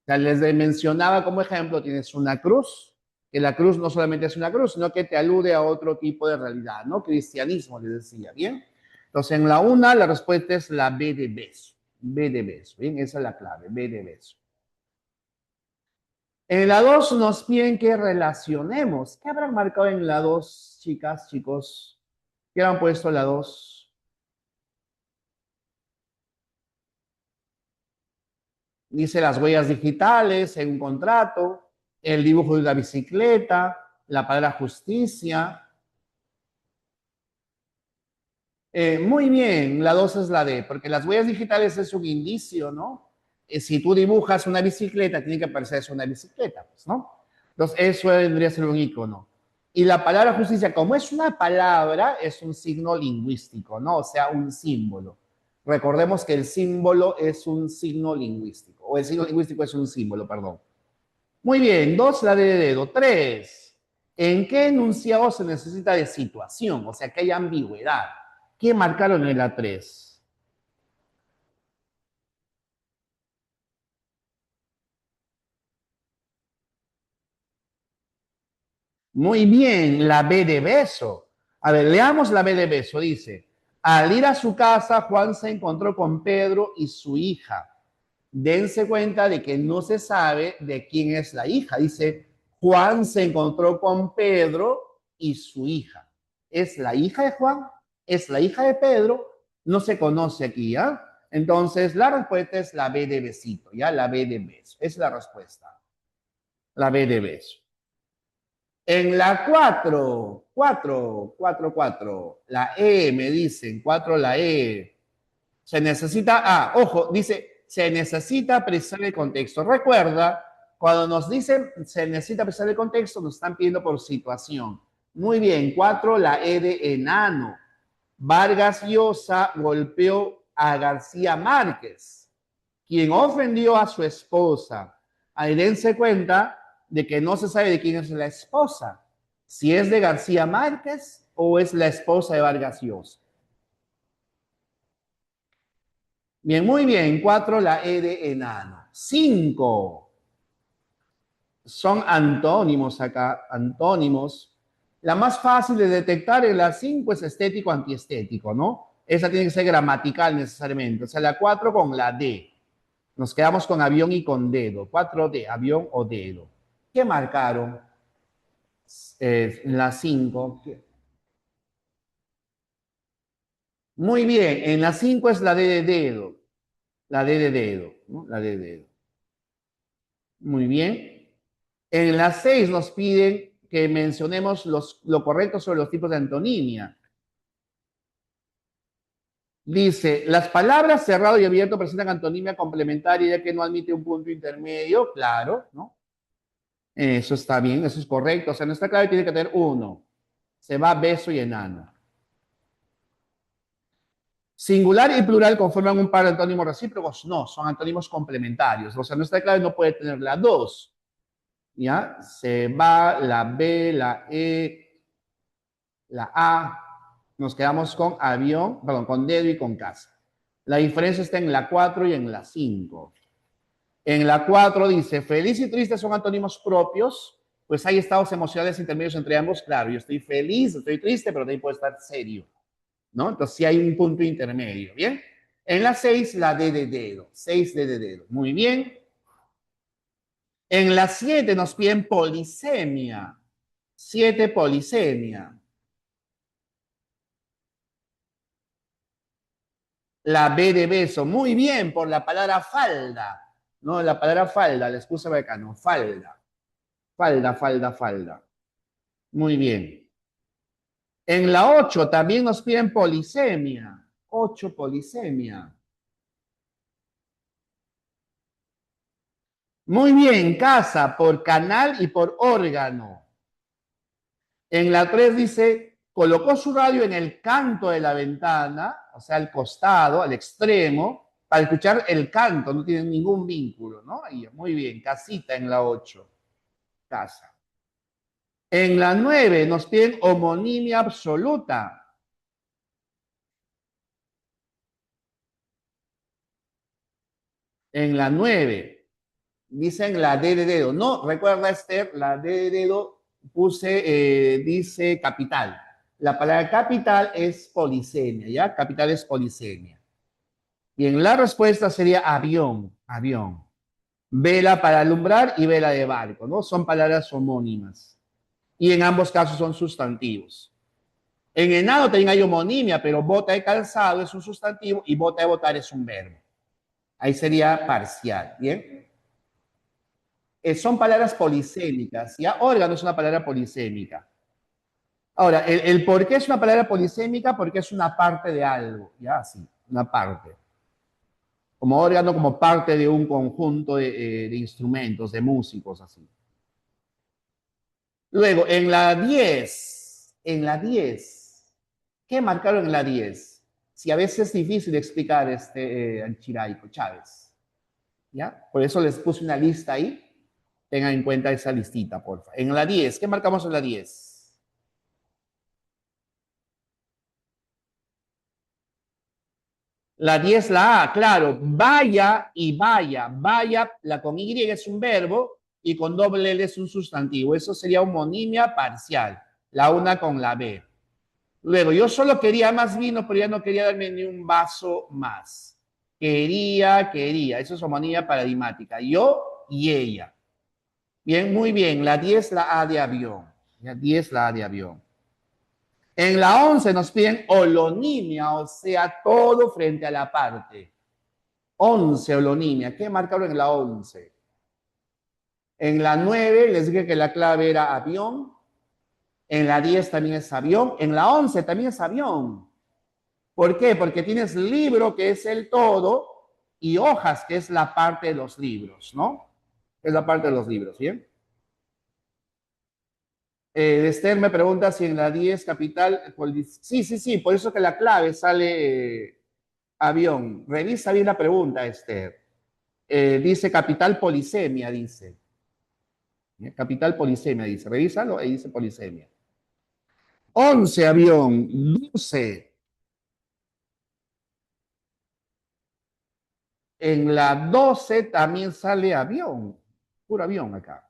O sea, les mencionaba como ejemplo, tienes una cruz, que la cruz no solamente es una cruz, sino que te alude a otro tipo de realidad, ¿no? Cristianismo, les decía, ¿bien? Entonces, en la una, la respuesta es la B de beso. B de beso, ¿bien? Esa es la clave, B de beso. En la 2 nos piden que relacionemos. ¿Qué habrán marcado en la 2, chicas, chicos? ¿Qué han puesto en la 2? Dice las huellas digitales en un contrato, el dibujo de una bicicleta, la palabra justicia. Muy bien, la 2 es la D, porque las huellas digitales es un indicio, ¿no? Si tú dibujas una bicicleta, tiene que parecerse una bicicleta, pues, ¿no? Entonces, eso vendría a ser un icono. Y la palabra justicia, como es una palabra, es un signo lingüístico, ¿no? O sea, un símbolo. Recordemos que el símbolo es un signo lingüístico, o el signo lingüístico es un símbolo, perdón. Muy bien, 2, la D de dedo. 3, ¿en qué enunciado se necesita de situación? O sea, que hay ambigüedad. ¿Qué marcaron en la 3? Muy bien, la B de beso. A ver, leamos la B de beso. Dice, al ir a su casa, Juan se encontró con Pedro y su hija. Dense cuenta de que no se sabe de quién es la hija. Dice, Juan se encontró con Pedro y su hija. ¿Es la hija de Juan? ¿Es la hija de Pedro? No se conoce aquí, ¿ya? Entonces, la respuesta es la B de besito, ¿ya? La B de beso. Es la respuesta. La B de beso. En la 4, la E, me dicen, 4 la E. Se necesita, ojo, dice, se necesita precisar el contexto. Recuerda, cuando nos dicen se necesita precisar el contexto, nos están pidiendo por situación. Muy bien, 4 la E de enano. Vargas Llosa golpeó a García Márquez, quien ofendió a su esposa. Ahí dense cuenta de que no se sabe de quién es la esposa, si es de García Márquez o es la esposa de Vargas Llosa. Bien, muy bien. 4, la E de enano. 5, son antónimos acá, antónimos. La más fácil de detectar en la 5 es estético antiestético, ¿no? Esa tiene que ser gramatical necesariamente. O sea, la 4 con la D. Nos quedamos con avión y con dedo. 4D, avión o dedo. ¿Qué marcaron? En la 5. Muy bien, en la 5 es la D de dedo. La D de dedo, ¿no? La D de dedo. Muy bien. En la 6 nos piden que mencionemos lo correcto sobre los tipos de antonimia. Dice, las palabras cerrado y abierto presentan antonimia complementaria ya que no admite un punto intermedio, claro, ¿no? Eso está bien, eso es correcto. O sea, nuestra clave tiene que tener uno. Se va beso y enano. Singular y plural conforman un par de antónimos recíprocos. No, son antónimos complementarios. O sea, nuestra clave no puede tener la 2. ¿Ya? Se va la B, la E, la A. Nos quedamos con avión, perdón, con dedo y con casa. La diferencia está en la 4 y en la 5. En la 4 dice, feliz y triste son antónimos propios, pues hay estados emocionales intermedios entre ambos. Claro, yo estoy feliz, estoy triste, pero también puedo estar serio, ¿no? Entonces sí hay un punto intermedio, ¿bien? En la 6, la D de dedo. 6 D de dedo. Muy bien. En la 7 nos piden polisemia. 7, polisemia. La B de beso. Muy bien, por la palabra falda. No, la palabra falda, les puse acá, no, falda. Falda, falda, falda. Muy bien. En la 8 también nos piden polisemia. 8, polisemia. Muy bien, casa, por canal y por órgano. En la 3 dice, colocó su radio en el canto de la ventana o sea, al costado, al extremo, para escuchar el canto, no tienen ningún vínculo, ¿no? Ahí, muy bien, casita en la 8, casa. En la 9 nos piden homonimia absoluta. En la 9 dicen la D de dedo. No, recuerda, Esther, la D de dedo dice capital. La palabra capital es polisemia, ¿ya? Capital es polisemia. Bien, la respuesta sería avión, avión. Vela para alumbrar y vela de barco, ¿no? Son palabras homónimas. Y en ambos casos son sustantivos. En enano también hay homonimia, pero bota de calzado es un sustantivo y bota de botar es un verbo. Ahí sería parcial, ¿bien? Son palabras polisémicas, ¿ya? Órgano es una palabra polisémica. Ahora, el por qué es una palabra polisémica, porque es una parte de algo, ¿ya? Así, una parte. Como órgano, como parte de un conjunto de instrumentos, de músicos, así. Luego, en la 10, ¿qué marcaron en la 10? Si a veces es difícil explicar Chiraico, Chávez, ¿ya? Por eso les puse una lista ahí. Tengan en cuenta esa listita, por favor. En la 10, ¿qué marcamos en la 10? La 10, la A, claro. Vaya y vaya. Vaya, la con Y es un verbo y con doble L es un sustantivo. Eso sería homonimia parcial. La una con la B. Luego, yo solo quería más vino, pero ya no quería darme ni un vaso más. Quería. Eso es homonimia paradigmática. Yo y ella. Bien, muy bien. La 10, la A de avión. La 10, la A de avión. En la 11 nos piden holonimia, o sea, todo frente a la parte. 11, holonimia. ¿Qué marcaron en la 11? En la 9 les dije que la clave era avión. En la 10 también es avión. En la 11 también es avión. ¿Por qué? Porque tienes libro, que es el todo, y hojas, que es la parte de los libros, ¿no? Es la parte de los libros, ¿bien? Esther me pregunta si en la 10 capital... Sí, por eso que la clave sale avión. Revisa bien la pregunta, Esther. Dice capital polisemia, dice. Capital polisemia, dice. Revísalo y dice polisemia. 11, avión. 12. En la 12 también sale avión. Puro avión acá.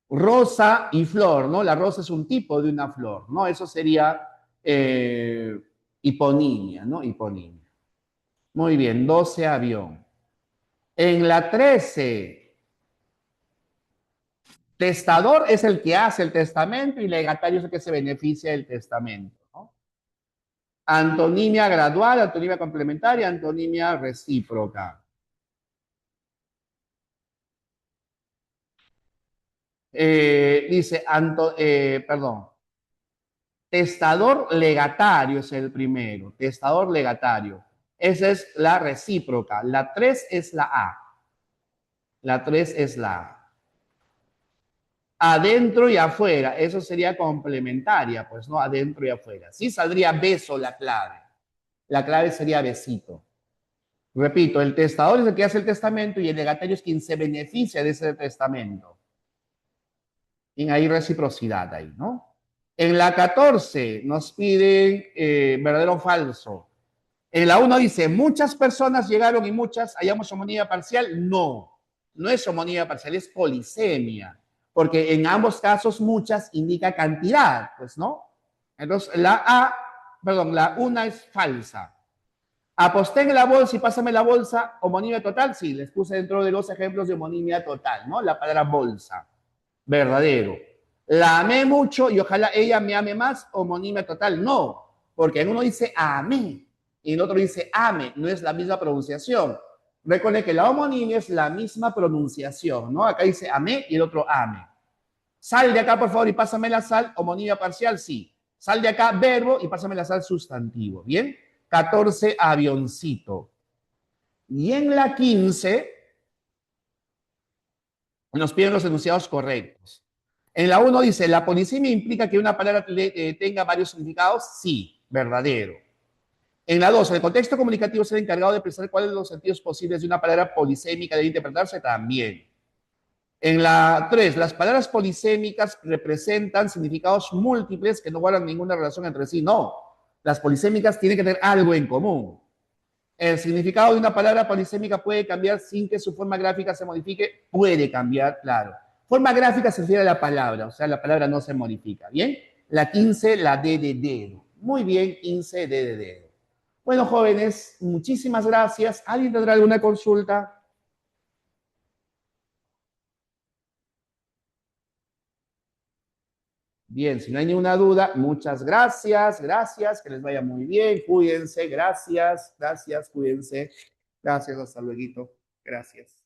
Rosa y flor, ¿no? La rosa es un tipo de una flor, ¿no? Eso sería hiponimia, ¿no? Hiponimia. Muy bien, 12, avión. En la 13, testador es el que hace el testamento y legatario es el que se beneficia del testamento, ¿no? Antonimia gradual, antonimia complementaria, antonimia recíproca. Perdón, testador legatario es el primero, testador legatario. Esa es la recíproca. La 3 es la A. La 3 es la A. Adentro y afuera, eso sería complementaria, pues no, adentro y afuera. Sí saldría beso la clave. La clave sería besito. Repito, el testador es el que hace el testamento y el legatario es quien se beneficia de ese testamento. Y hay reciprocidad ahí, ¿no? En la 14 nos piden verdadero o falso. En la 1 dice, muchas personas llegaron y muchas, hallamos homonimia parcial. No, no es homonimia parcial, es polisemia. Porque en ambos casos muchas indica cantidad, pues, ¿no? Entonces, la 1 es falsa. Aposté en la bolsa y pásame la bolsa, homonimia total, sí, les puse dentro de los ejemplos de homonimia total, ¿no? La palabra bolsa, verdadero. La amé mucho y ojalá ella me ame más, homonimia total, no, porque en uno dice amé y en otro dice ame, no es la misma pronunciación. Recuerden que la homonimia es la misma pronunciación, ¿no? Acá dice amé y el otro ame. Sal de acá, por favor, y pásame la sal, homonimia parcial, sí. Sal de acá, verbo, y pásame la sal, sustantivo, ¿bien? 14, avioncito. Y en la 15 nos piden los enunciados correctos. En la 1 dice, ¿la polisemia implica que una palabra tenga varios significados? Sí, verdadero. En la 2, el contexto comunicativo es el encargado de precisar cuáles son los sentidos posibles de una palabra polisémica debe interpretarse también. En la 3, las palabras polisémicas representan significados múltiples que no guardan ninguna relación entre sí. No, las polisémicas tienen que tener algo en común. El significado de una palabra polisémica puede cambiar sin que su forma gráfica se modifique. Puede cambiar, claro. Forma gráfica se refiere a la palabra, o sea, la palabra no se modifica. ¿Bien? La 15, la D de dedo. Muy bien, 15, D de dedo. Bueno, jóvenes, muchísimas gracias. ¿Alguien tendrá alguna consulta? Bien, si no hay ninguna duda, muchas gracias, gracias, que les vaya muy bien, cuídense, gracias, cuídense, gracias, hasta luego, gracias.